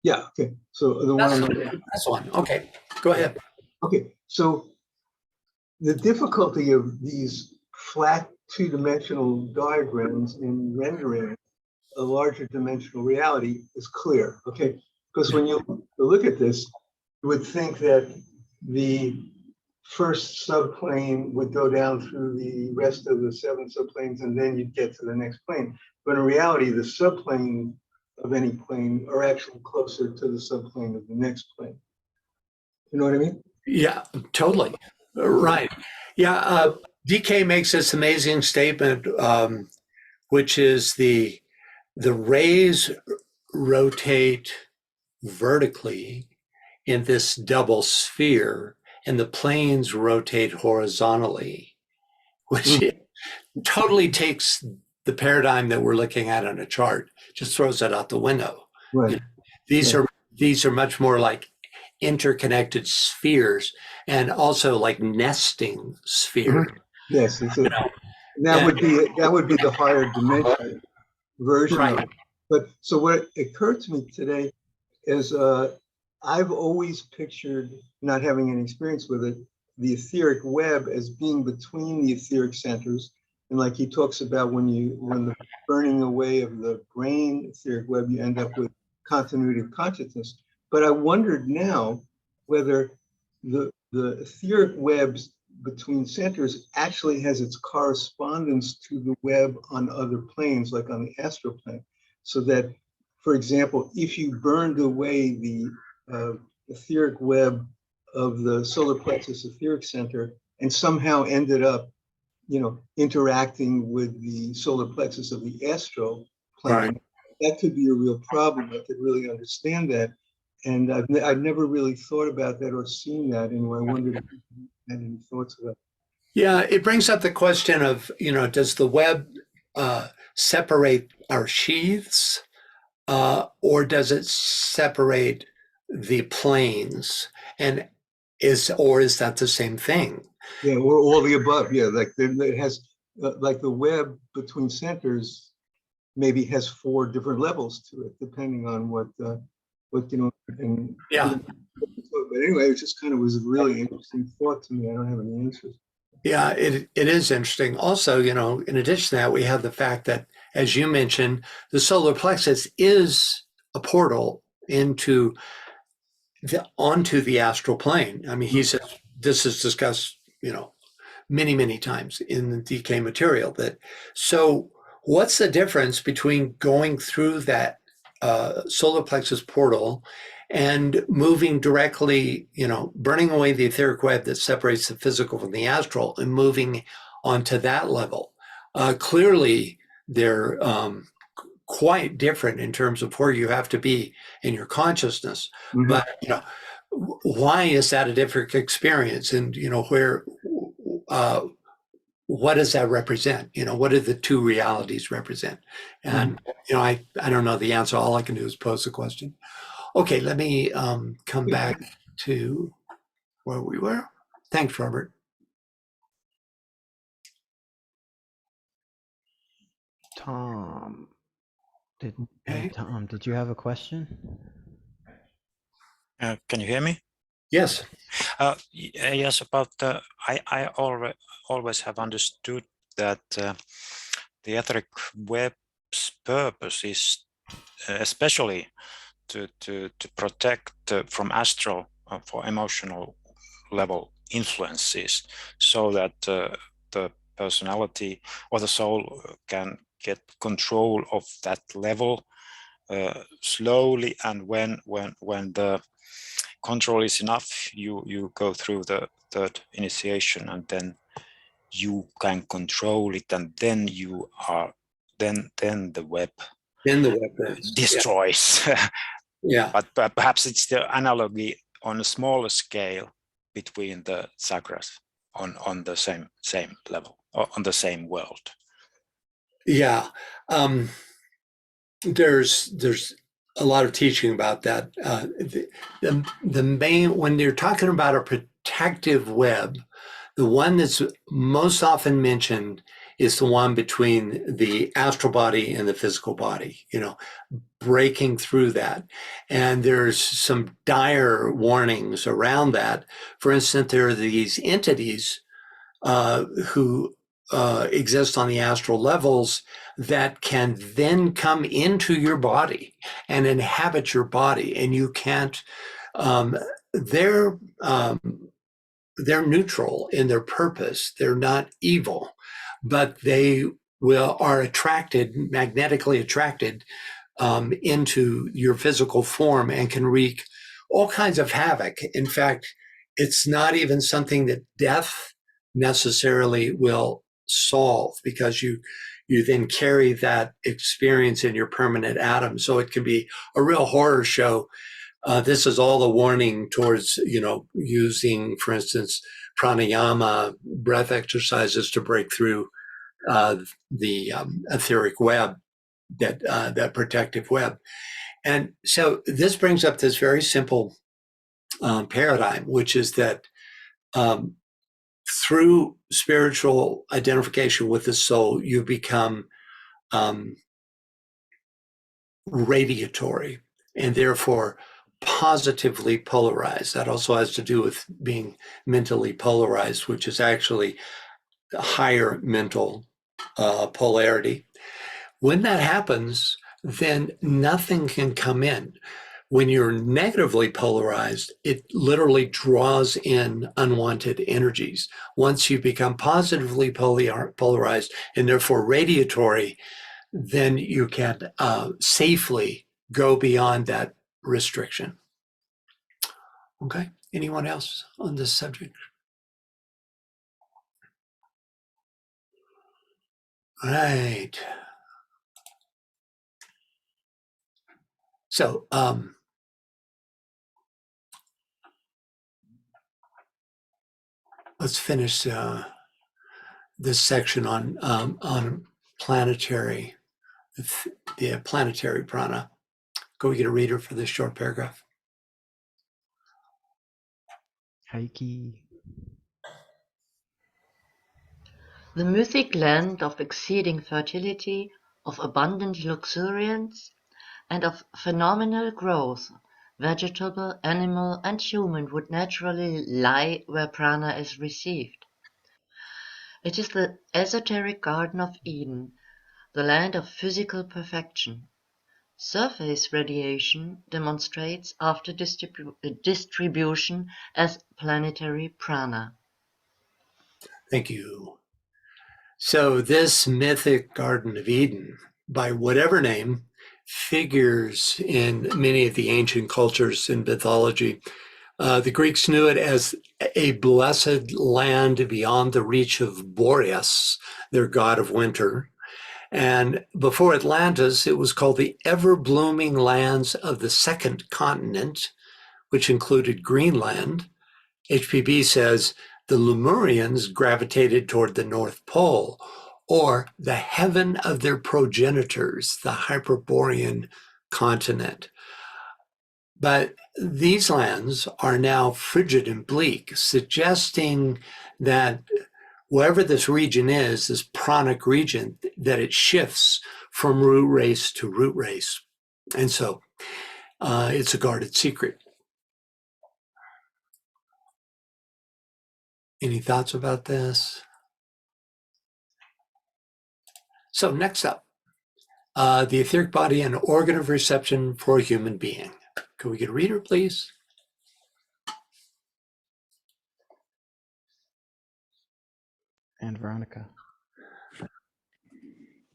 Yeah, okay. So the one on the That's one. Okay, go ahead. Okay, so the difficulty of these flat 2-dimensional diagrams in rendering a larger dimensional reality is clear, okay? Because when you look at this, you would think that the first subplane would go down through the rest of the 7 subplanes and then you'd get to the next plane. But in reality, the subplane of any plane are actually closer to the subplane of the next plane. You know what I mean? Yeah, totally. Right. Yeah, DK makes this amazing statement, which is the rays rotate vertically in this double sphere and the planes rotate horizontally, which totally takes the paradigm that we're looking at on a chart, just throws that out the window. Right. These are much more like interconnected spheres and also like nesting spheres. Yes, that would be the higher dimension version of it. But so what occurred to me today is I've always pictured, not having any experience with it, the etheric web as being between the etheric centers. And like he talks about when the burning away of the brain etheric web, you end up with continuity of consciousness. But I wondered now whether the etheric webs between centers actually has its correspondence to the web on other planes, like on the astral plane. So that, for example, if you burned away the etheric web of the solar plexus etheric center and somehow ended up, interacting with the solar plexus of the astral plane, that could be a real problem. I could really understand that. And I've never really thought about that or seen that. And I wondered if you had any thoughts about it. Yeah, it brings up the question of, does the web separate our sheaths, or does it separate the planes? And is that the same thing? Yeah, or all the above. Yeah, like it has like the web between centers maybe has 4 different levels to it, depending on what And Yeah. but anyway, it just kind of was a really interesting thought to me. I don't have any answers. Yeah, it is interesting. Also, in addition to that, we have the fact that, as you mentioned, the solar plexus is a portal onto the astral plane. I mean, he says this is discussed, many, many times in the DK material. So what's the difference between going through that solar plexus portal and moving directly, burning away the etheric web that separates the physical from the astral and moving onto that level? Clearly, they're quite different in terms of where you have to be in your consciousness. Mhm. But, why is that a different experience? And, what does that represent? What do the two realities represent? And, I don't know the answer. All I can do is pose the question. Okay, let me come back to where we were. Thanks, Robert. Tom, Okay. Tom, did you have a question? Can you hear me? Yes. Yes, about I always have understood that the etheric web's purpose is especially to protect from astral for emotional level influences, so that the personality or the soul can get control of that level slowly, and when the control is enough, you go through the 3rd initiation, and then you can control it, and then you are then the web destroys. Yeah. But perhaps it's the analogy on a smaller scale between the chakras on the same level, or on the same world. Yeah. There's a lot of teaching about that. The main, when you're talking about a protective web, the one that's most often mentioned is the one between the astral body and the physical body, breaking through that. And there's some dire warnings around that. For instance, there are these entities who exist on the astral levels that can then come into your body and inhabit your body, and you can't. They're neutral in their purpose. They're not evil, but they are magnetically attracted into your physical form and can wreak all kinds of havoc. In fact, it's not even something that death necessarily will solve, because you then carry that experience in your permanent atom. So it can be a real horror show. This is all the warning towards, using, for instance, pranayama, breath exercises to break through the etheric web, that protective web. And so this brings up this very simple paradigm, which is that through spiritual identification with the soul, you become radiatory and therefore positively polarized. That also has to do with being mentally polarized, which is actually a higher mental polarity. When that happens, then nothing can come in. When you're negatively polarized, it literally draws in unwanted energies. Once you become positively polarized and therefore radiatory, then you can safely go beyond that restriction. Okay, anyone else on this subject? All right. So, let's finish this section on planetary, the planetary prana. Go, we get a reader for this short paragraph. Heike. The mythic land of exceeding fertility, of abundant luxuriance, and of phenomenal growth, vegetable, animal, and human, would naturally lie where prana is received. It is the esoteric Garden of Eden, the land of physical perfection. Surface radiation demonstrates after distribution as planetary prana. Thank you. So this mythic Garden of Eden, by whatever name, figures in many of the ancient cultures in mythology. The Greeks knew it as a blessed land beyond the reach of Boreas, their god of winter. And before Atlantis, it was called the ever-blooming lands of the second continent, which included Greenland. HPB says the Lemurians gravitated toward the North Pole, or the heaven of their progenitors, the Hyperborean continent. But these lands are now frigid and bleak, suggesting that wherever this region is, this pranic region, that it shifts from root race to root race. And so it's a guarded secret. Any thoughts about this? So next up, the etheric body, an organ of reception for a human being. Can we get a reader, please? And Veronica.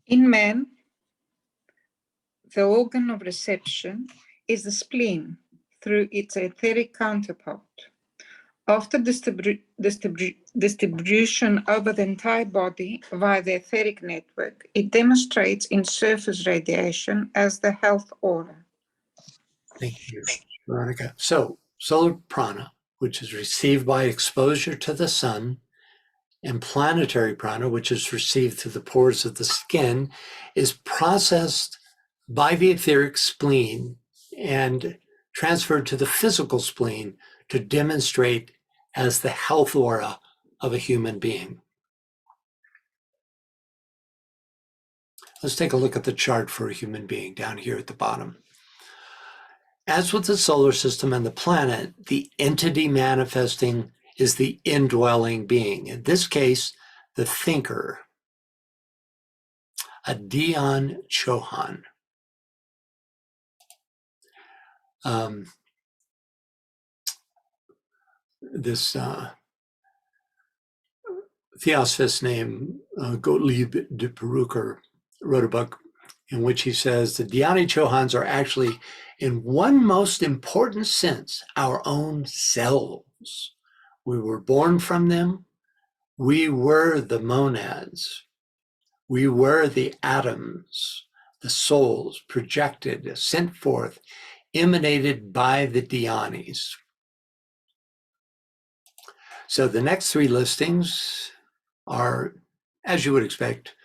In man, the organ of reception is the spleen through its etheric counterpart. After distribution over the entire body via the etheric network, it demonstrates in surface radiation as the health aura. Thank you, Veronica. So solar prana, which is received by exposure to the sun, and planetary prana, which is received through the pores of the skin, is processed by the etheric spleen and transferred to the physical spleen to demonstrate as the health aura of a human being. Let's take a look at the chart for a human being down here at the bottom. As with the solar system and the planet, the entity manifesting is the indwelling being. In this case, the thinker, a Dion Chohan. This theosophist named Gottlieb de Perucker wrote a book in which he says the Dhyani Chohans are actually, in one most important sense, our own selves. We were born from them. We were the monads. We were the atoms, the souls projected, sent forth, emanated by the Dhyanis. So the next three listings are, as you would expect,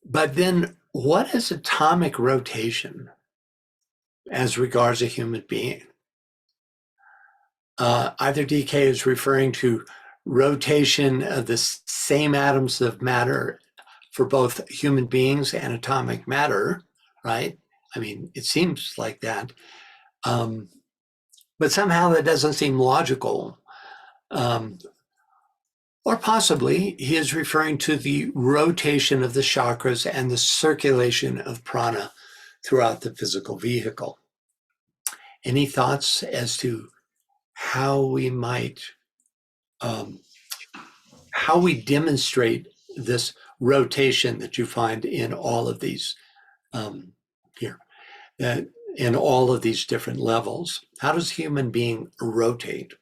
but then what is atomic rotation as regards a human being? Either DK is referring to rotation of the same atoms of matter for both human beings and atomic matter, right? I mean, it seems like that. But somehow that doesn't seem logical. Or possibly he is referring to the rotation of the chakras and the circulation of prana throughout the physical vehicle. Any thoughts as to how we might, how we demonstrate this rotation that you find in all of these here, that in all of these different levels? How does a human being rotate?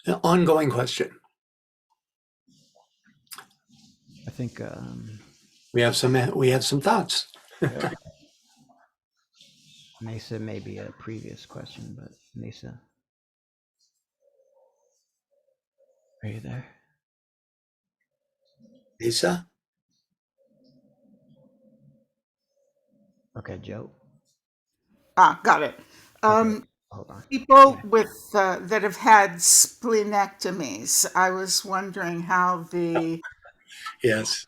An ongoing question. I think we have some thoughts. Mesa may be a previous question, but Mesa, are you there? Lisa? Okay, Joe. Got it. Okay, hold on. People with that have had splenectomies, I was wondering Yes.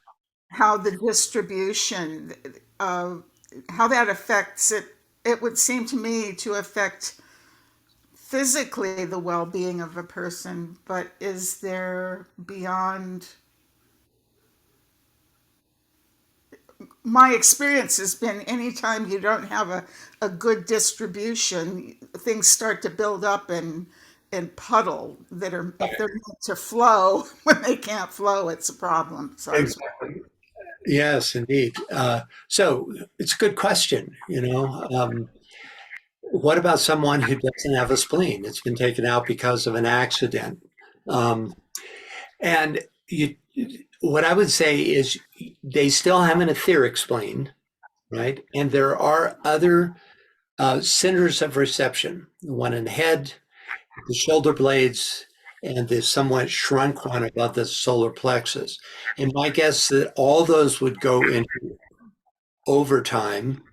how the distribution, how that affects it. It would seem to me to affect physically the well-being of a person, but is there beyond? My experience has been anytime you don't have a good distribution, things start to build up and puddle that are, if they're meant to flow, when they can't flow, it's a problem. So I was, Exactly. Yes, indeed. So it's a good question. What about someone who doesn't have a spleen? It's been taken out because of an accident. Um, and what I would say is they still have an etheric spleen, right? And there are other centers of reception, the one in the head, the shoulder blades, and the somewhat shrunk one above the solar plexus. And my guess is that all those would go into overtime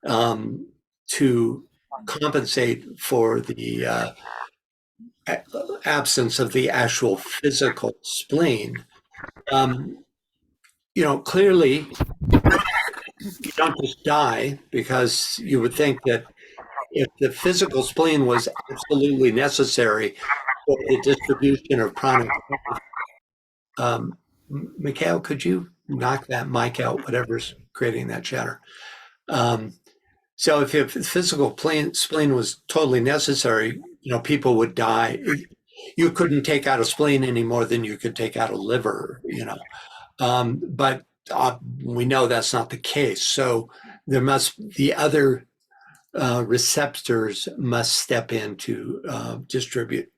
to compensate for the absence of the actual physical spleen. Clearly, you don't just die, because you would think that if the physical spleen was absolutely necessary for the distribution of prana. Mikhail, could you knock that mic out, whatever's creating that chatter? So if the physical spleen was totally necessary, people would die. You couldn't take out a spleen any more than you could take out a liver, but we know that's not the case. So the other receptors must step in to distribute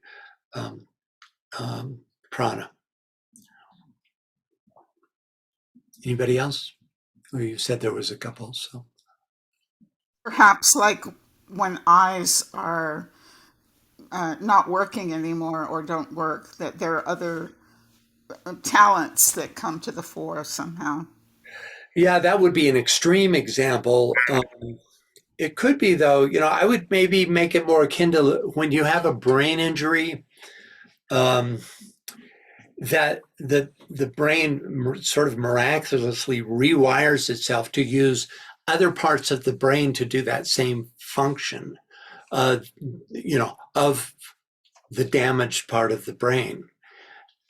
prana. Anybody else? Well, you said there was a couple, so. perhaps like when eyes are not working anymore or don't work, that there are other talents that come to the fore somehow. Yeah, that would be an extreme example. It could be, though, I would maybe make it more akin to when you have a brain injury, that the brain sort of miraculously rewires itself to use other parts of the brain to do that same function, of the damaged part of the brain.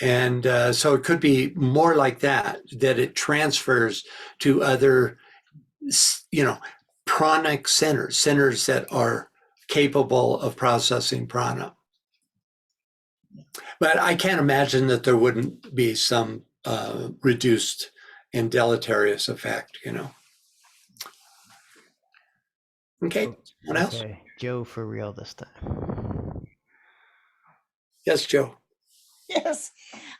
And so it could be more like that it transfers to other, pranic centers that are capable of processing prana. But I can't imagine that there wouldn't be some reduced and deleterious effect, Okay, what else? Okay, Joe for real this time. Yes, Joe. Yes.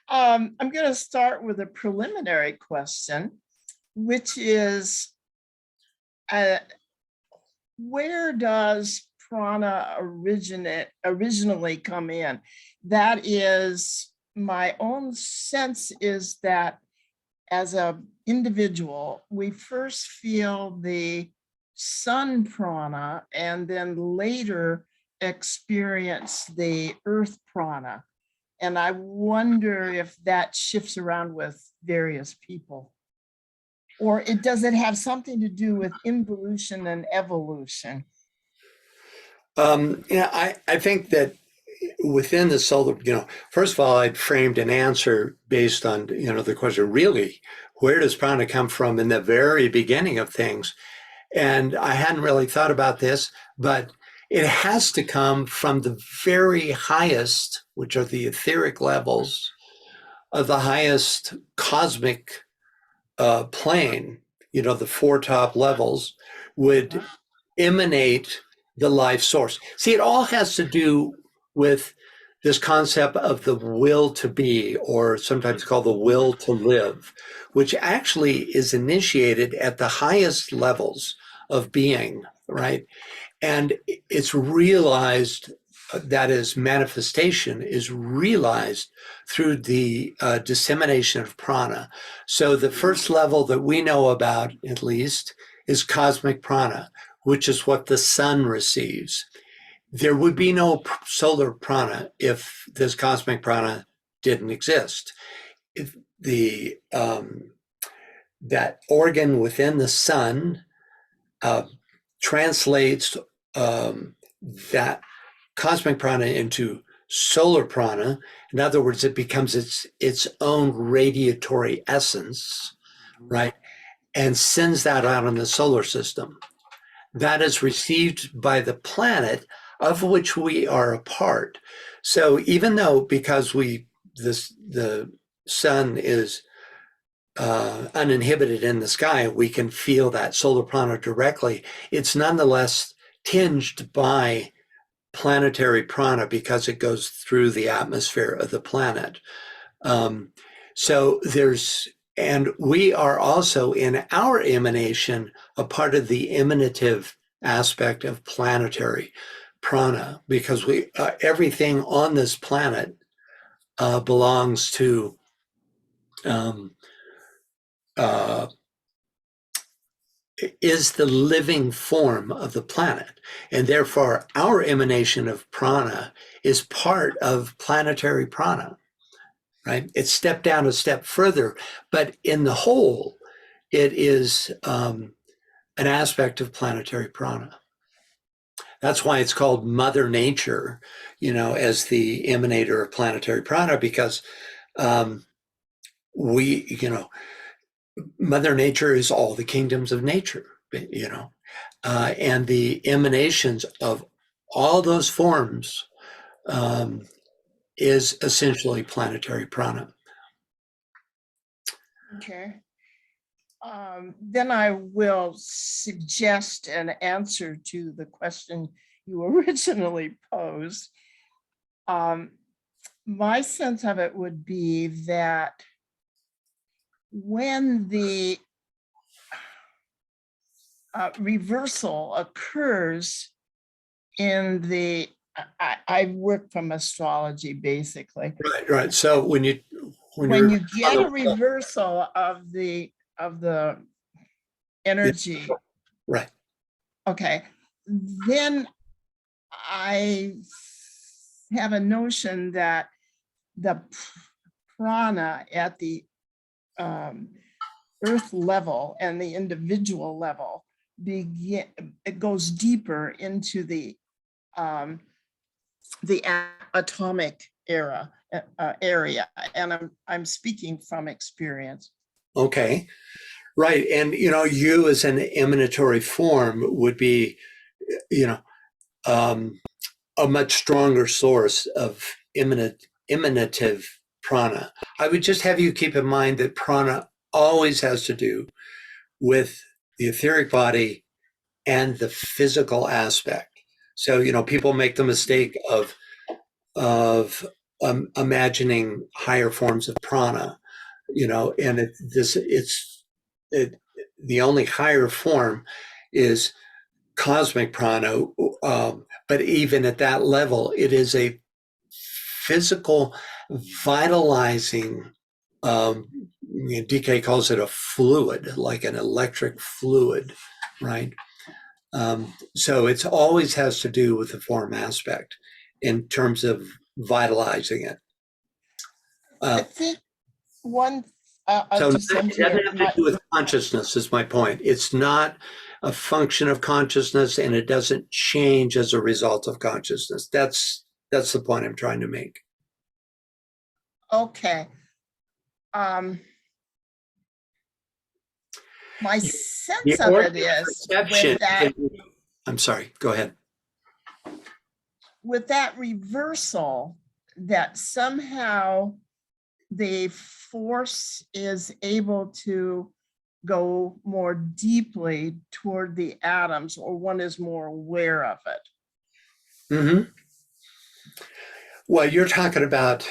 I'm going to start with a preliminary question, which is, where does prana originally come in? That is, my own sense is that as an individual, we first feel the sun prana and then later experience the earth prana. And I wonder if that shifts around with various people. Or does it have something to do with involution and evolution? I think that within the solar, first of all, I'd framed an answer based on, the question, really, where does prana come from in the very beginning of things? And I hadn't really thought about this, but it has to come from the very highest, which are the etheric levels of the highest cosmic plane, the four top levels would emanate the life source. See, it all has to do with this concept of the will to be, or sometimes called the will to live, which actually is initiated at the highest levels of being, right? and it's realized, that is, manifestation is realized through the dissemination of prana. So the first level that we know about, at least, is cosmic prana, which is what the sun receives. There would be no solar prana if this cosmic prana didn't exist. If the that organ within the sun translates that cosmic prana into solar prana. In other words, it becomes its own radiatory essence, right? And sends that out in the solar system. That is received by the planet, of which we are a part. So even though, because the sun is uninhibited in the sky, we can feel that solar prana directly, it's nonetheless tinged by planetary prana because it goes through the atmosphere of the planet. And we are also, in our emanation, a part of the emanative aspect of planetary prana, because everything on this planet belongs to is the living form of the planet. And therefore, our emanation of prana is part of planetary prana, right? It's stepped down a step further, but in the whole, it is an aspect of planetary prana. That's why it's called Mother Nature, as the emanator of planetary prana, because Mother Nature is all the kingdoms of nature, and the emanations of all those forms is essentially planetary prana. Okay. Then I will suggest an answer to the question you originally posed. My sense of it would be that when the reversal occurs in the, I work from astrology basically. Right. So when you get a reversal of the energy, right? Okay, then I have a notion that the prana at the earth level and the individual level it goes deeper into the atomic area, and I'm speaking from experience. Okay, right. And you as an emanatory form would be, a much stronger source of emanative prana. I would just have you keep in mind that prana always has to do with the etheric body and the physical aspect. So, people make the mistake of imagining higher forms of prana, and the only higher form is cosmic prana, but even at that level, it is a physical, vitalizing. DK calls it a fluid, like an electric fluid, right? So it always has to do with the form aspect in terms of vitalizing it. I think one. So it doesn't have to do with consciousness, is my point. It's not a function of consciousness, and it doesn't change as a result of consciousness. That's the point I'm trying to make. Okay. My sense of it is with that. I'm sorry, go ahead. With that reversal, that somehow the force is able to go more deeply toward the atoms, or one is more aware of it. Mm-hmm. Well, you're talking about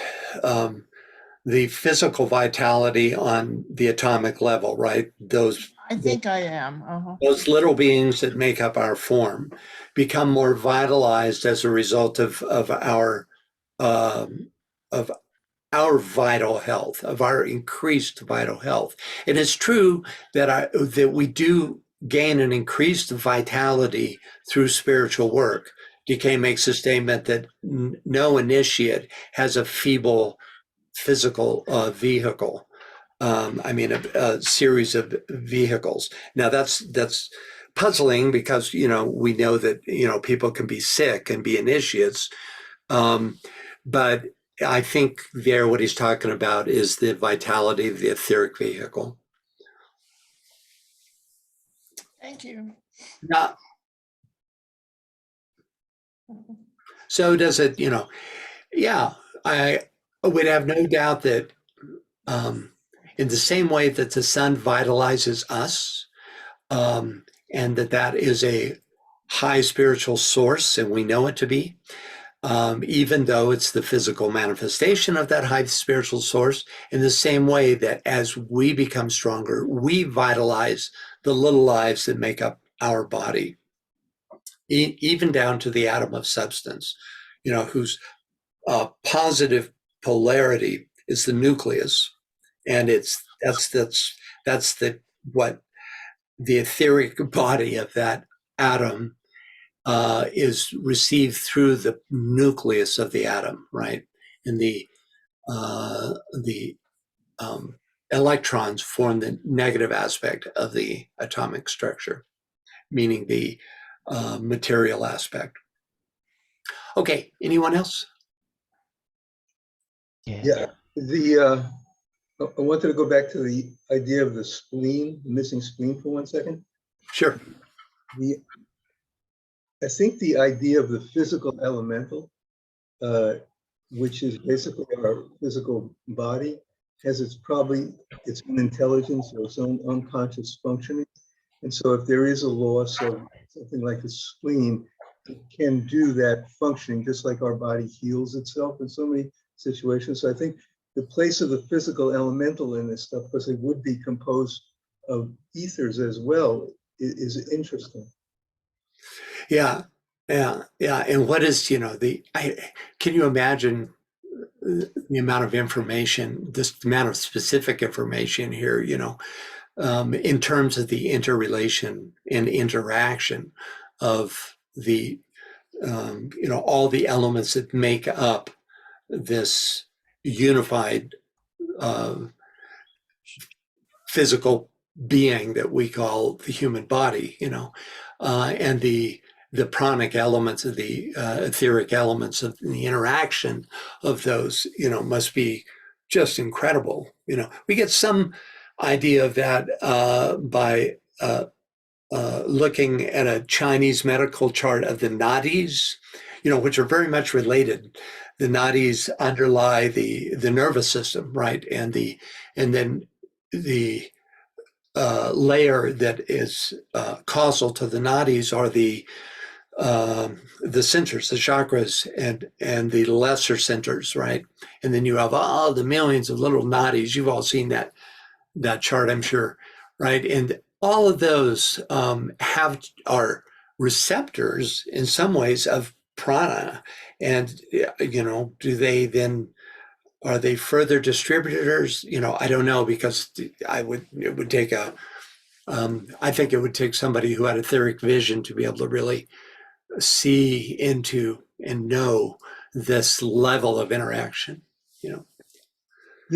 the physical vitality on the atomic level, right? Those I think I am. those little beings that make up our form become more vitalized as a result of our vital health, of our increased vital health. And it's true that that we do gain an increased vitality through spiritual work. DK makes a statement that no initiate has a feeble physical vehicle. A series of vehicles. Now that's puzzling because we know that people can be sick and be initiates, but I think there what he's talking about is the vitality of the etheric vehicle. Thank you. Yeah. So does it? Yeah. I would have no doubt that. In the same way that the sun vitalizes us, and that is a high spiritual source, and we know it to be, even though it's the physical manifestation of that high spiritual source, in the same way that as we become stronger, we vitalize the little lives that make up our body, even down to the atom of substance, whose positive polarity is the nucleus. And that's what the etheric body of that atom is received through the nucleus of the atom, right? And the electrons form the negative aspect of the atomic structure, meaning the material aspect. Okay, anyone else? Yeah. I wanted to go back to the idea of the spleen, the missing spleen, for 1 second. Sure. I think the idea of the physical elemental, which is basically our physical body, has its own intelligence or its own unconscious functioning. And so if there is a loss of something like the spleen, it can do that functioning just like our body heals itself in so many situations. So I think the place of the physical elemental in this stuff, because it would be composed of ethers as well, is interesting. Yeah. And what is, can you imagine the amount of information, this amount of specific information here, in terms of the interrelation and interaction of the, all the elements that make up this unified physical being that we call the human body, and the pranic elements of the etheric elements of the interaction of those, must be just incredible. We get some idea of that by looking at a Chinese medical chart of the nadis, which are very much related. The nadis underlie the nervous system, right? And then the layer that is causal to the nadis are the centers, the chakras, and the lesser centers, right? And then you have all the millions of little nadis. You've all seen that chart, I'm sure, right? And all of those are receptors in some ways of prana. And are they further distributors? I don't know, because I think it would take somebody who had etheric vision to be able to really see into and know this level of interaction, Yeah,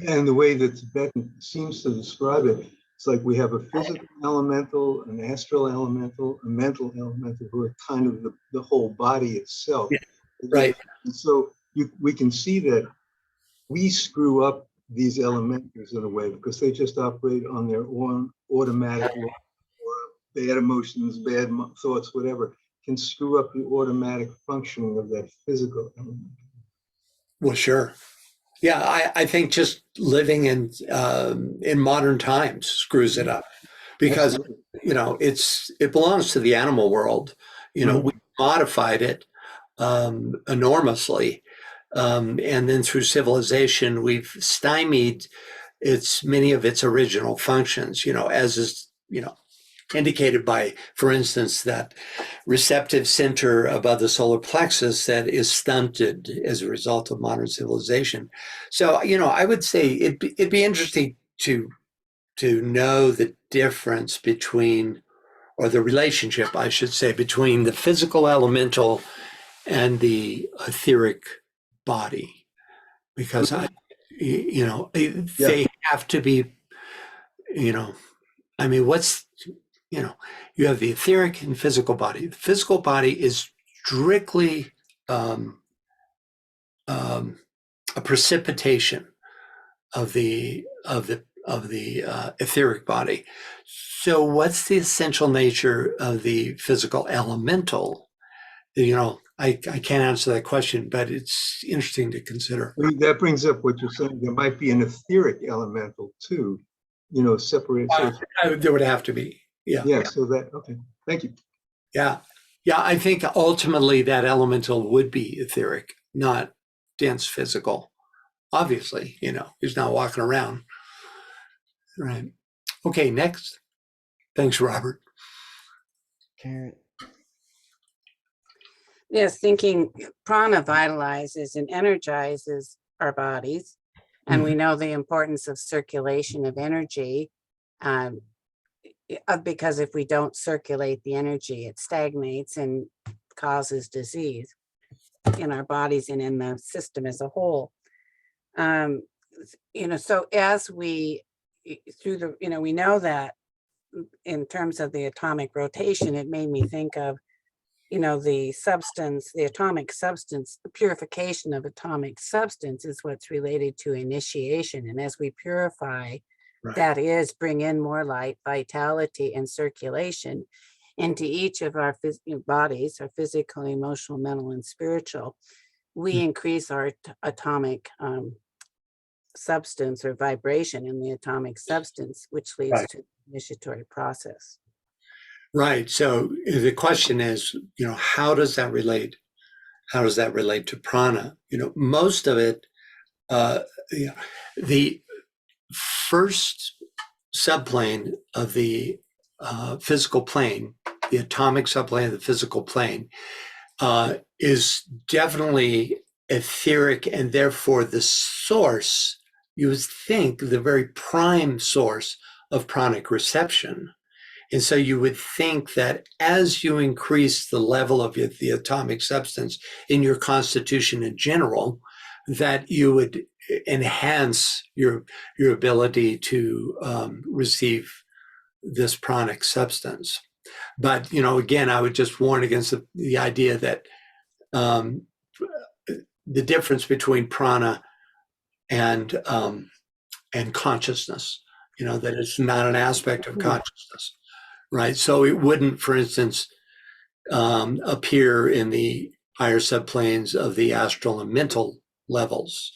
and the way that Tibetan seems to describe it, it's like we have a physical elemental, an astral elemental, a mental elemental, who are kind of the whole body itself. Yeah, right. And so we can see that we screw up these elementals in a way because they just operate on their own automatic law, or bad emotions, bad thoughts, whatever, can screw up the automatic functioning of that physical element. Well, sure. Yeah, I think just living in modern times screws it up, because it belongs to the animal world. We modified it enormously, and then through civilization we've stymied many of its original functions. As is indicated by, for instance, that receptive center above the solar plexus that is stunted as a result of modern civilization. So, I would say it'd be interesting to know the difference between, or the relationship, I should say, between the physical elemental and the etheric body, because they have to be, what's, you have the etheric and physical body. The physical body is strictly a precipitation of the etheric body. So what's the essential nature of the physical elemental? I can't answer that question, but it's interesting to consider. That brings up what you're saying. There might be an etheric elemental too, separated. There would have to be. Yeah. Yeah. So that, okay. Thank you. Yeah. Yeah. I think ultimately that elemental would be etheric, not dense physical. Obviously, he's not walking around. Right. Okay. Next. Thanks, Robert. Karen. Yes, thinking prana vitalizes and energizes our bodies. And we know the importance of circulation of energy, because if we don't circulate the energy, it stagnates and causes disease in our bodies and in the system as a whole. So as we, we know that in terms of the atomic rotation, it made me think of, the atomic substance, the purification of atomic substance is what's related to initiation. And as we purify, that is bring in more light, vitality, and circulation into each of our bodies, our physical, emotional, mental, and spiritual, we increase our atomic substance or vibration in the atomic substance, which leads to the initiatory process. Right. So the question is, how does that relate? How does that relate to prana? Most of it, the first subplane of the physical plane, the atomic subplane of the physical plane, is definitely etheric, and therefore the source, you would think, the very prime source of pranic reception. And so you would think that as you increase the level of the atomic substance in your constitution in general, that you would enhance your ability to receive this pranic substance. But, again, I would just warn against the idea that the difference between prana and consciousness, that it's not an aspect of consciousness. Right. So it wouldn't, for instance, appear in the higher subplanes of the astral and mental levels.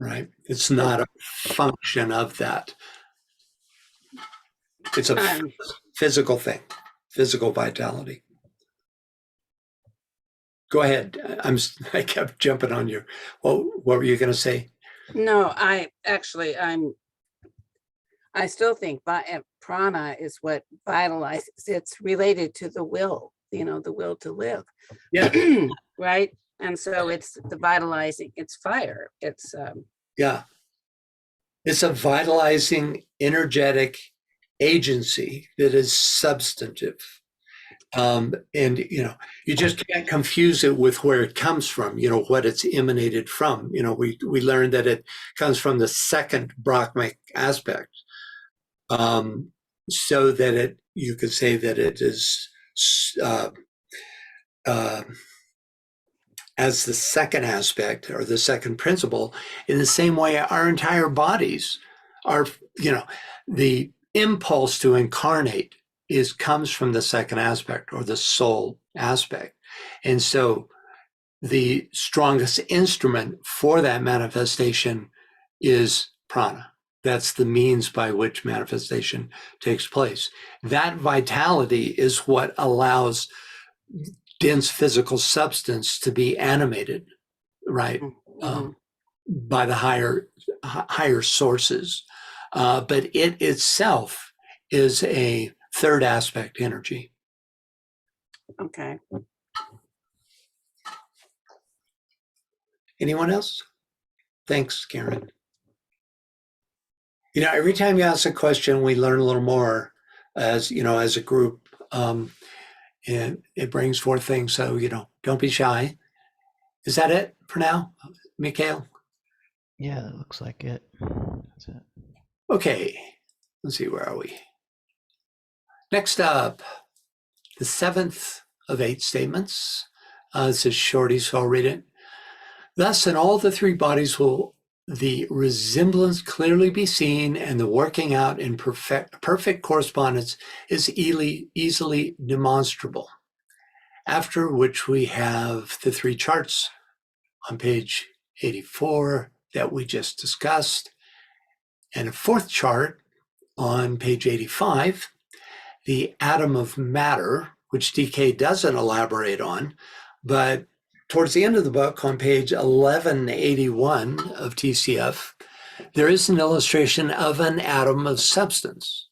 Right. It's not a function of that. It's a physical thing, physical vitality. Go ahead. I kept jumping on you. Well, what were you going to say? No, I still think prana is what vitalizes. It's related to the will, the will to live. Yeah. Right. And so it's the vitalizing, it's fire. It's it's a vitalizing, energetic agency that is substantive. And, you just can't confuse it with where it comes from, what it's emanated from. We learned that it comes from the second Brahmic aspect. So that you could say that it is as the second aspect or the second principle. In the same way, our entire bodies are, the impulse to incarnate comes from the second aspect or the soul aspect. And so the strongest instrument for that manifestation is prana. That's the means by which manifestation takes place. That vitality is what allows dense physical substance to be animated, right? By the higher sources. But it itself is a third aspect energy. Okay. Anyone else? Thanks, Karen. You know, every time you ask a question, we learn a little more as, you know, as a group. And it brings forth things. So, you know, don't be shy. Is that it for now, Mikhail? Yeah, it looks like it. That's it. Okay, let's see, where are we? Next up, the 7th of 8 statements. This is shorty, so I'll read it. Thus, in all the 3 bodies will the resemblance clearly be seen, and the working out in perfect correspondence is easily demonstrable. After which we have the 3 charts on page 84 that we just discussed, and a 4th chart on page 85, the atom of matter, which DK doesn't elaborate on, but towards the end of the book on page 1181 of TCF, there is an illustration of an atom of substance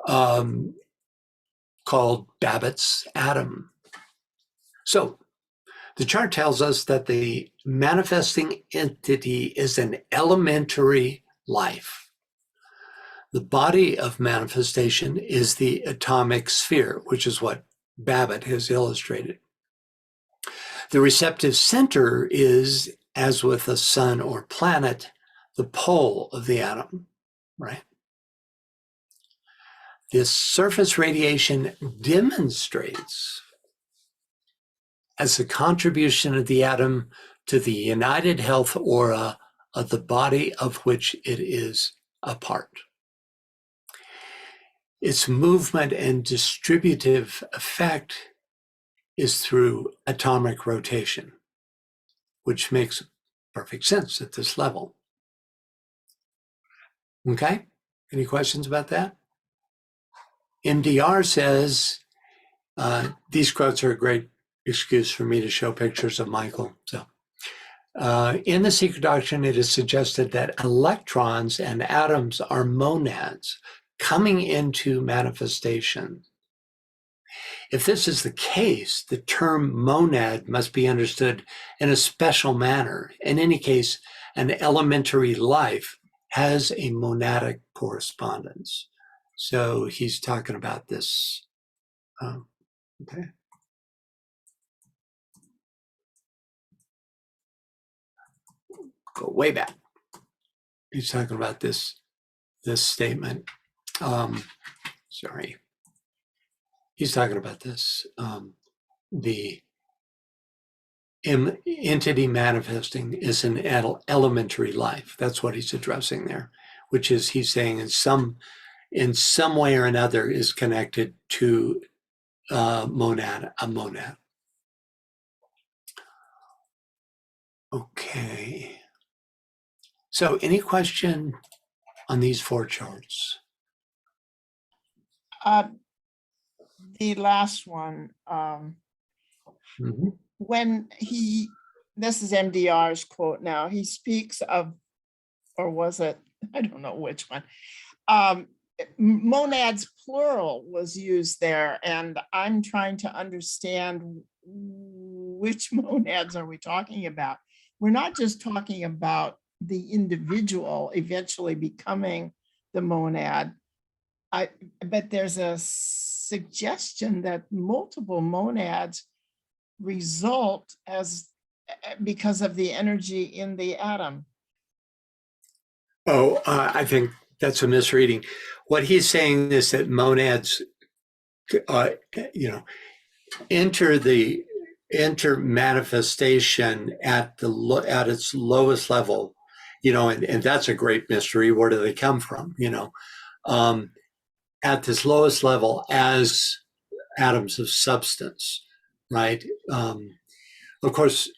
called Babbitt's atom. So the chart tells us that the manifesting entity is an elementary life. The body of manifestation is the atomic sphere, which is what Babbitt has illustrated. The receptive center is, as with a sun or planet, the pole of the atom, right? This surface radiation demonstrates as a contribution of the atom to the united health aura of the body of which it is a part. Its movement and distributive effect is through atomic rotation, which makes perfect sense at this level. Okay, any questions about that? MDR says, these quotes are a great excuse for me to show pictures of Michael. So, in The Secret Doctrine, it is suggested that electrons and atoms are monads coming into manifestation. If this is the case, the term monad must be understood in a special manner. In any case, an elementary life has a monadic correspondence. So he's talking about this. Okay. Go way back. He's talking about this statement. Sorry. He's talking about this. The entity manifesting is an elementary life. That's what he's addressing there, which is, he's saying in some way or another is connected to a monad. Okay. So any question on these 4 charts? The last one, when this is MDR's quote now, he speaks of, or was it, I don't know which one, monads plural was used there, and I'm trying to understand which monads are we talking about. We're not just talking about the individual eventually becoming the monad, but there's a suggestion that multiple monads result because of the energy in the atom. Oh, I think that's a misreading. What he's saying is that monads, enter manifestation at its lowest level, and that's a great mystery. Where do they come from? At this lowest level as atoms of substance, right? Of course,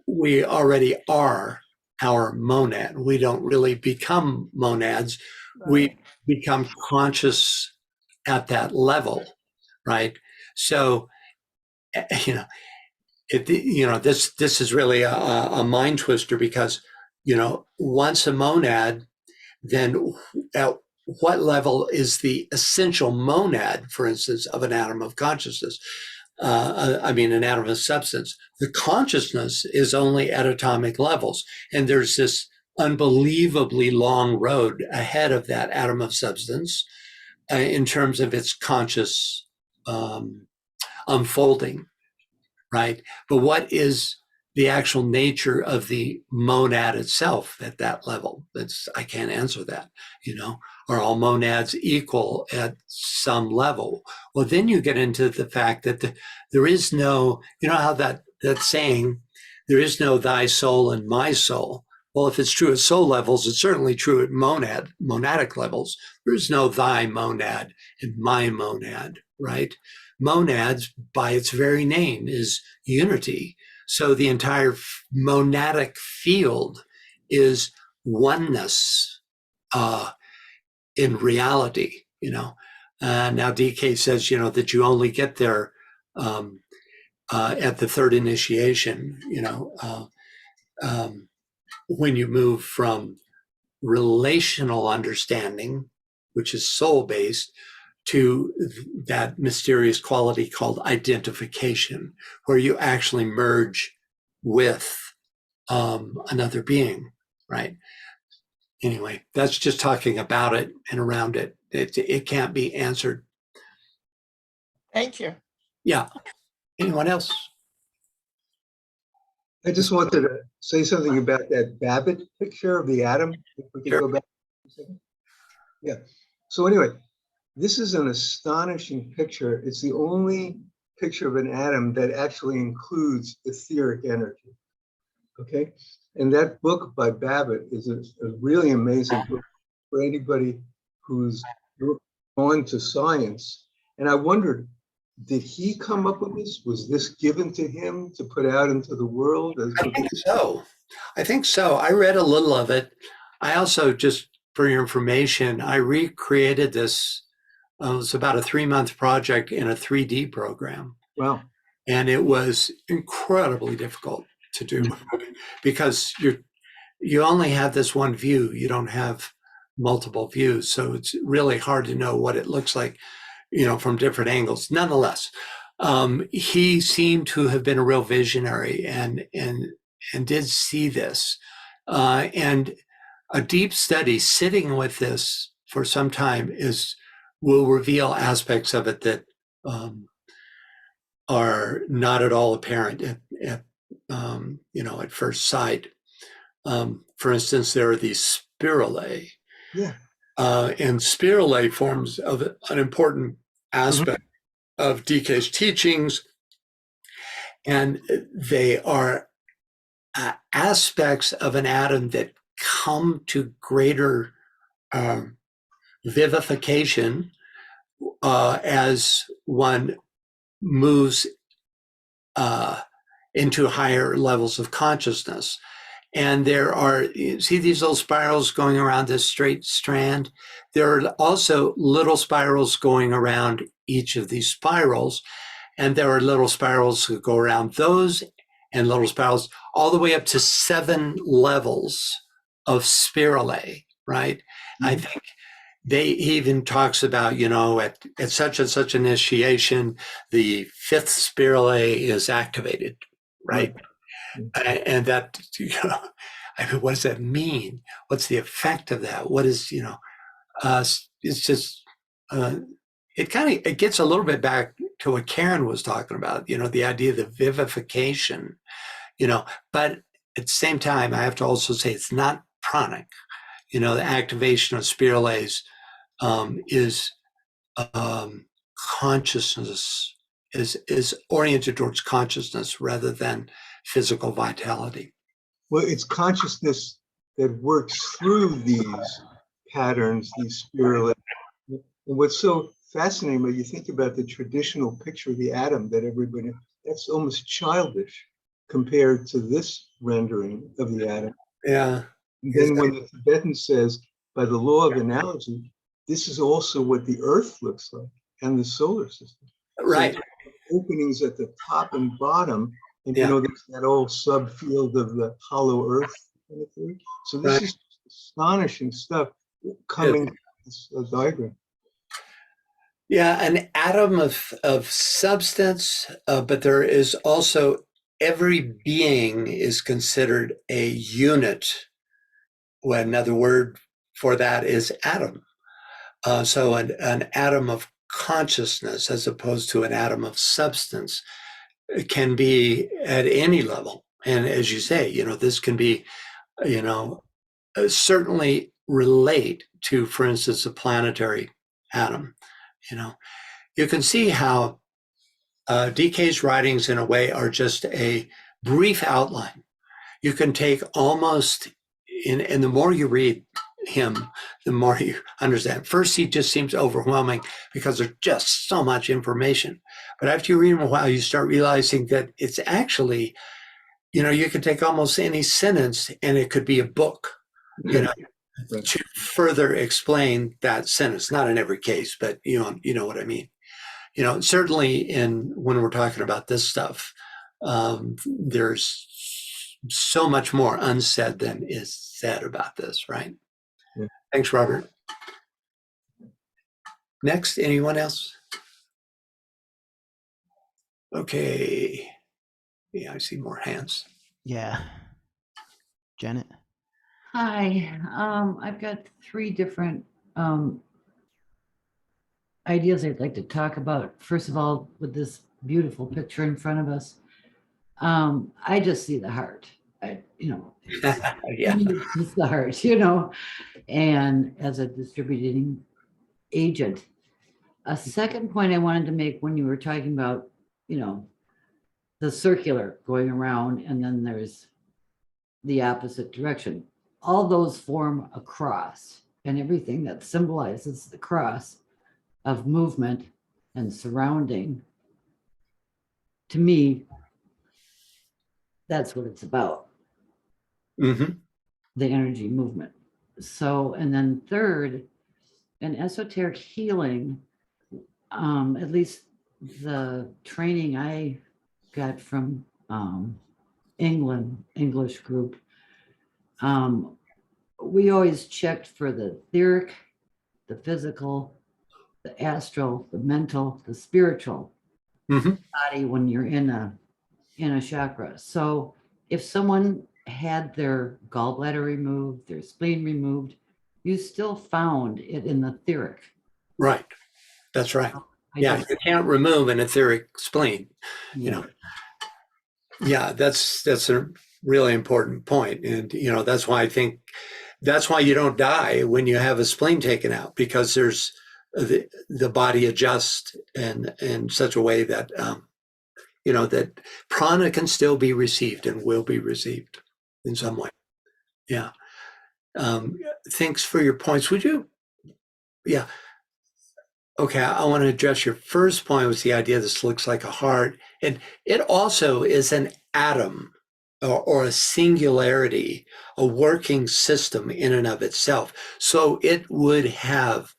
we already are our monad. We don't really become monads. Right. We become conscious at that level, right? So, this is really a mind twister, because, once a monad, then what level is the essential monad, for instance, of an atom of consciousness. An atom of substance. The consciousness is only at atomic levels. And there's this unbelievably long road ahead of that atom of substance in terms of its conscious unfolding, right? But what is the actual nature of the monad itself at that level? I can't answer that, Are all monads equal at some level? Well, then you get into the fact that there is no, how that saying, there is no thy soul and my soul. Well, if it's true at soul levels, it's certainly true at monadic levels. There is no thy monad and my monad, right? Monads, by its very name, is unity. So the entire monadic field is oneness in reality, Now DK says, that you only get there at the third initiation, when you move from relational understanding, which is soul-based, to that mysterious quality called identification, where you actually merge with another being, right? Anyway, that's just talking about it and around it. It can't be answered. Thank you. Yeah. Anyone else? I just wanted to say something about that Babbitt picture of the atom. If we can go back a second. Yeah. So anyway, this is an astonishing picture. It's the only picture of an atom that actually includes etheric energy. Okay. And that book by Babbitt is a really amazing book for anybody who's on to science. And I wondered, did he come up with this? Was this given to him to put out into the world? I think so. I read a little of it. I also, just for your information, I recreated this. It was about a 3-month project in a 3D program. Wow. And it was incredibly difficult to do because you only have this one view. You don't have multiple views. So it's really hard to know what it looks like, from different angles. Nonetheless, he seemed to have been a real visionary and did see this. And a deep study sitting with this for some time will reveal aspects of it that are not at all apparent at first sight. For instance, there are these spiralae. Yeah. And spiralae forms of an important aspect of DK's teachings. And they are aspects of an atom that come to greater vivification as one moves into higher levels of consciousness. And there are, you see these little spirals going around this straight strand? There are also little spirals going around each of these spirals. And there are little spirals that go around those and little spirals all the way up to 7 levels of spiralae, right? Mm-hmm. I think he even talks about, at such and such initiation, the 5th spiralae is activated, right? Mm-hmm. And that, what does that mean? What's the effect of that? What is, it's just, it gets a little bit back to what Karen was talking about, the idea of the vivification, but at the same time, I have to also say it's not pranic. The activation of spiralaes is consciousness, is oriented towards consciousness rather than physical vitality. Well, it's consciousness that works through these patterns, these spiralae. And what's so fascinating when you think about the traditional picture of the atom that everybody, that's almost childish compared to this rendering of the atom. Yeah. And then when the Tibetan says, by the law of analogy, this is also what the Earth looks like and the solar system. Right. So openings at the top and bottom, and there's that old subfield of the hollow Earth kind of thing. So this is astonishing stuff coming this diagram. Yeah, an atom of substance, but there is also every being is considered a unit. Well, another word for that is atom. So an atom of consciousness as opposed to an atom of substance can be at any level. And as you say, this can be, certainly relate to, for instance, a planetary atom. You can see how DK's writings in a way are just a brief outline. You can take almost, and the more you read him, the more you understand. First, he just seems overwhelming because there's just so much information. But after you read him a while, you start realizing that it's actually, you can take almost any sentence and it could be a book, to further explain that sentence. Not in every case, but you know what I mean. Certainly when we're talking about this stuff, there's so much more unsaid than is said about this, right? Yeah. Thanks, Robert. Next, anyone else? Okay. Yeah, I see more hands. Yeah. Janet? Hi, I've got 3 different ideas I'd like to talk about. First of all, with this beautiful picture in front of us, I just see the heart. Yeah. It's just the heart, and as a distributing agent. A second point I wanted to make when you were talking about, the circular going around, and then there's the opposite direction. All those form a cross, and everything that symbolizes the cross of movement and surrounding, to me, that's what it's about. Mm-hmm. The energy movement. So, and then third, in esoteric healing, at least the training I got from English group, we always checked for the etheric, the physical, the astral, the mental, the spiritual body when you're in a chakra. So if someone had their gallbladder removed, their spleen removed, you still found it in the etheric. Right. That's right. You can't remove an etheric spleen. Yeah, that's a really important point. And, that's why I think that's why you don't die when you have a spleen taken out, because there's the body adjusts in such a way that, that prana can still be received and will be received in some way. Yeah. Thanks for your points. Would you? Yeah. Okay, I want to address your first point, was the idea this looks like a heart. And it also is an atom or a singularity, a working system in and of itself. So it would have,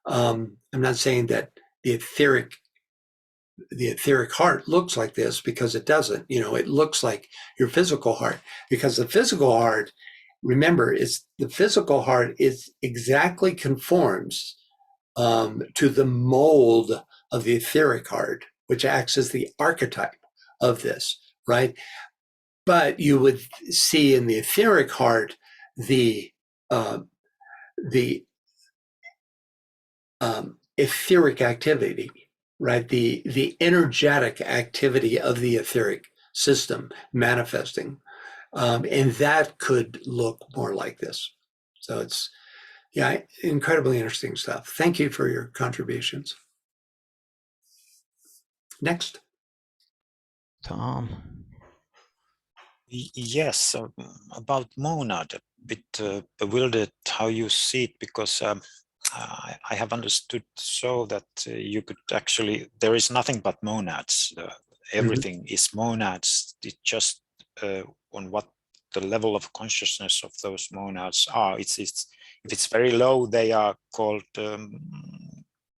I'm not saying that the etheric heart looks like this, because it doesn't. It looks like your physical heart, because the physical heart, remember, the physical heart is exactly conforms to the mold of the etheric heart, which acts as the archetype of this, right? But you would see in the etheric heart the etheric activity, right? The energetic activity of the etheric system manifesting, and that could look more like this. So it's, yeah, incredibly interesting stuff. Thank you for your contributions. Next. Tom. Yes, about monad, a bit bewildered how you see it, because I have understood so that you could actually, there is nothing but monads. Everything is monads. It just on what the level of consciousness of those monads are. If it's very low, they are called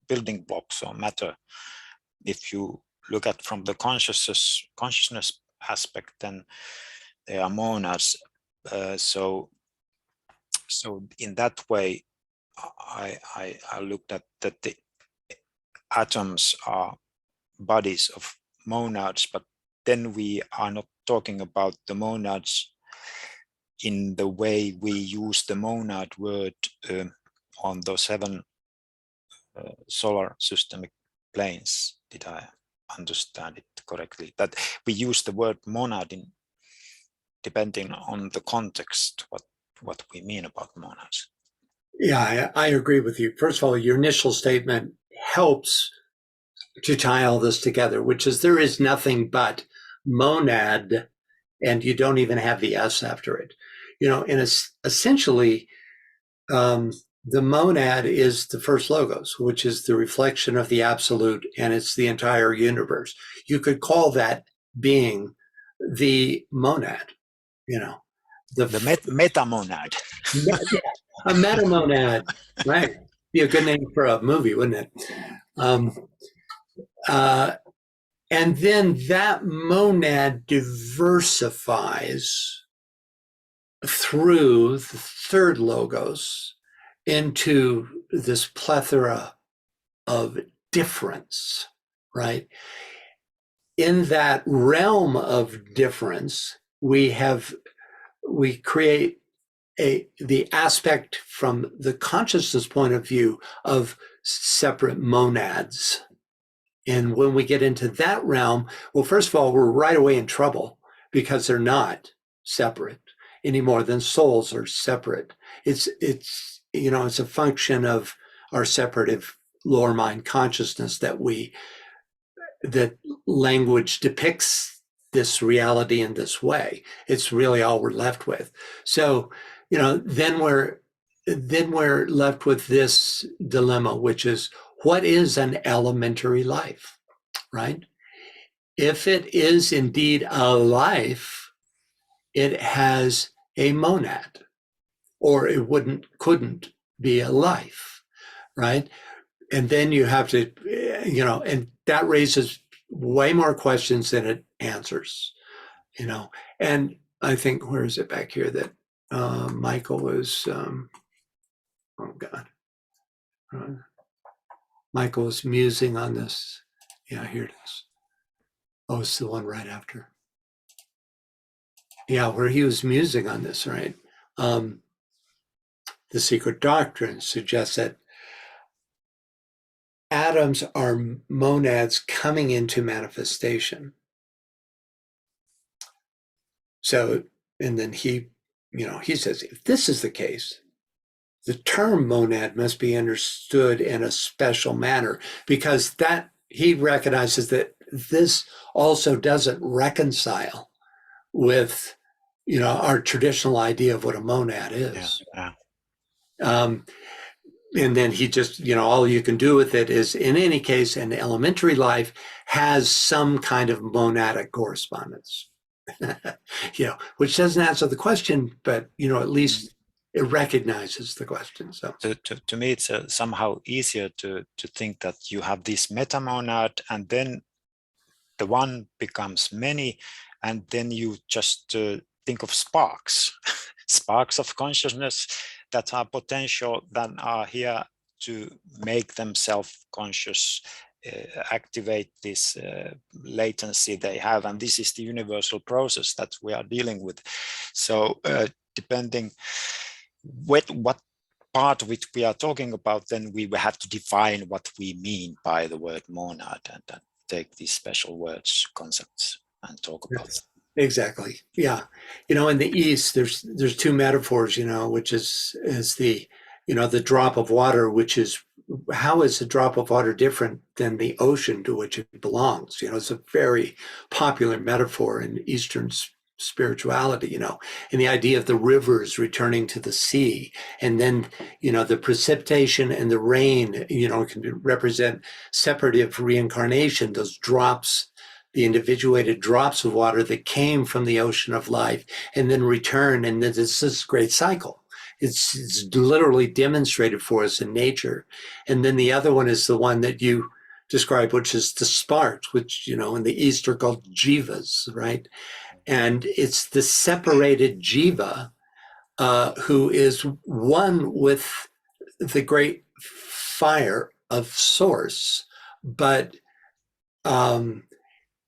building blocks or matter. If you look at from the consciousness aspect, then they are monads. So in that way, I looked at that the atoms are bodies of monads, but then we are not talking about the monads in the way we use the monad word on the 7 solar systemic planes. Did I understand it correctly? That we use the word monad in depending on the context, what we mean about monads. Yeah, I agree with you. First of all, your initial statement helps to tie all this together, which is there is nothing but monad, and you don't even have the S after it. And essentially, the monad is the first logos, which is the reflection of the absolute, and it's the entire universe. You could call that being the monad, the meta-monad. A meta-monad, right? Be a good name for a movie, wouldn't it? And then that monad diversifies through the third logos into this plethora of difference, right? In that realm of difference, we create the aspect from the consciousness point of view of separate monads. And when we get into that realm, well, first of all, we're right away in trouble because they're not separate any more than souls are separate. It's a function of our separative lower mind consciousness that language depicts this reality in this way. It's really all we're left with. So, then we're left with this dilemma, which is, what is an elementary life, right? If it is indeed a life, it has a monad, or it couldn't be a life, right? And then you have to, and that raises way more questions than it answers, And I think, where is it back here that Michael was, oh God. Michael was musing on this. Yeah, here it is. Oh, it's the one right after. Yeah, where he was musing on this, right? The secret doctrine suggests that atoms are monads coming into manifestation. So, and then he says, if this is the case, the term monad must be understood in a special manner, because that he recognizes that this also doesn't reconcile with, our traditional idea of what a monad is. Yeah. And then he just, all you can do with it is, in any case, an elementary life has some kind of monadic correspondence, which doesn't answer the question, but, at least it recognizes the question. So to me, it's somehow easier to think that you have this metamonad, and then the one becomes many, and then you just think of sparks, sparks of consciousness that are potential, that are here to make themselves conscious, activate this latency they have, and this is the universal process that we are dealing with. So depending what part which we are talking about, then we will have to define what we mean by the word monad, and take these special words, concepts, and talk about them. Exactly. Yeah. In the East, there's two metaphors, which is the, the drop of water, which is, how is a drop of water different than the ocean to which it belongs? It's a very popular metaphor in Eastern spirituality, and the idea of the rivers returning to the sea, and then, the precipitation and the rain, can represent separative reincarnation, those drops, the individuated drops of water that came from the ocean of life and then return. And it's this great cycle. It's literally demonstrated for us in nature. And then the other one is the one that you described, which is the sparks, which, in the East are called jivas, right? And it's the separated jiva who is one with the great fire of source, but in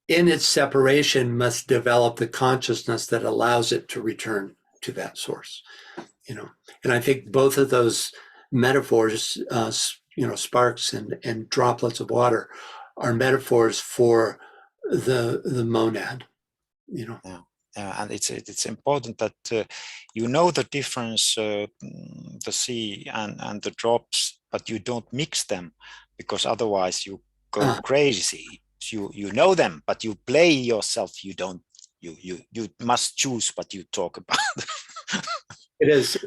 its separation must develop the consciousness that allows it to return to that source. And I think both of those metaphors, sparks and droplets of water, are metaphors for the monad. Yeah, and it's important that you know the difference, the sea and the drops, but you don't mix them, because otherwise you go crazy. You know them, but you play yourself. You don't. You must choose what you talk about. It is,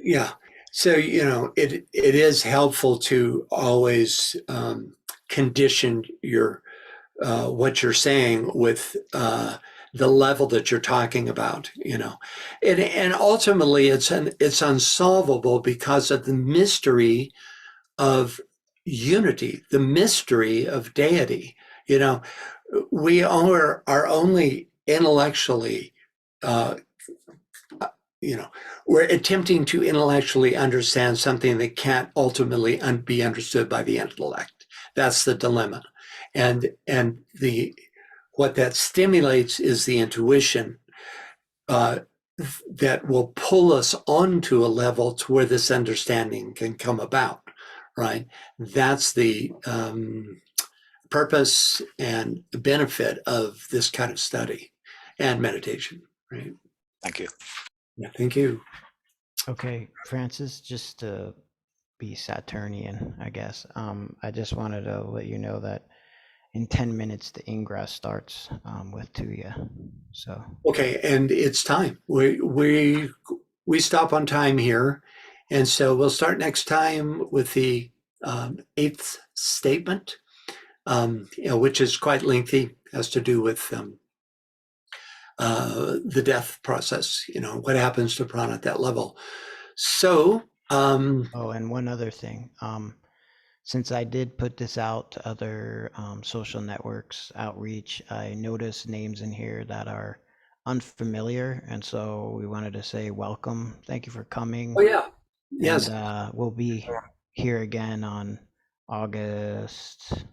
yeah. So it is helpful to always condition your what you're saying with the level that you're talking about, and ultimately it's unsolvable because of the mystery of unity, the mystery of deity. We are only intellectually, we're attempting to intellectually understand something that can't ultimately be understood by the intellect. That's the dilemma. And what that stimulates is the intuition that will pull us onto a level to where this understanding can come about, right? That's the purpose and benefit of this kind of study and meditation, right? Thank you. Yeah, thank you. Okay, Francis, just to be Saturnian, I guess. I just wanted to let you know that in 10 minutes the ingress starts with Tuya. So okay, and it's time. We stop on time here, and so we'll start next time with the eighth statement, which is quite lengthy, has to do with the death process. What happens to prana at that level. So. oh, and one other thing. Since I did put this out to other social networks outreach, I noticed names in here that are unfamiliar, and so we wanted to say welcome. Thank you for coming. Oh yeah, yes. And we'll be here again on August.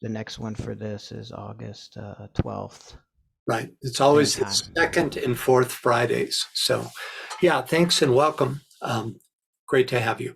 The next one for this is August 12th. Right. It's always the second and fourth Fridays. So, yeah, thanks and welcome. Great to have you.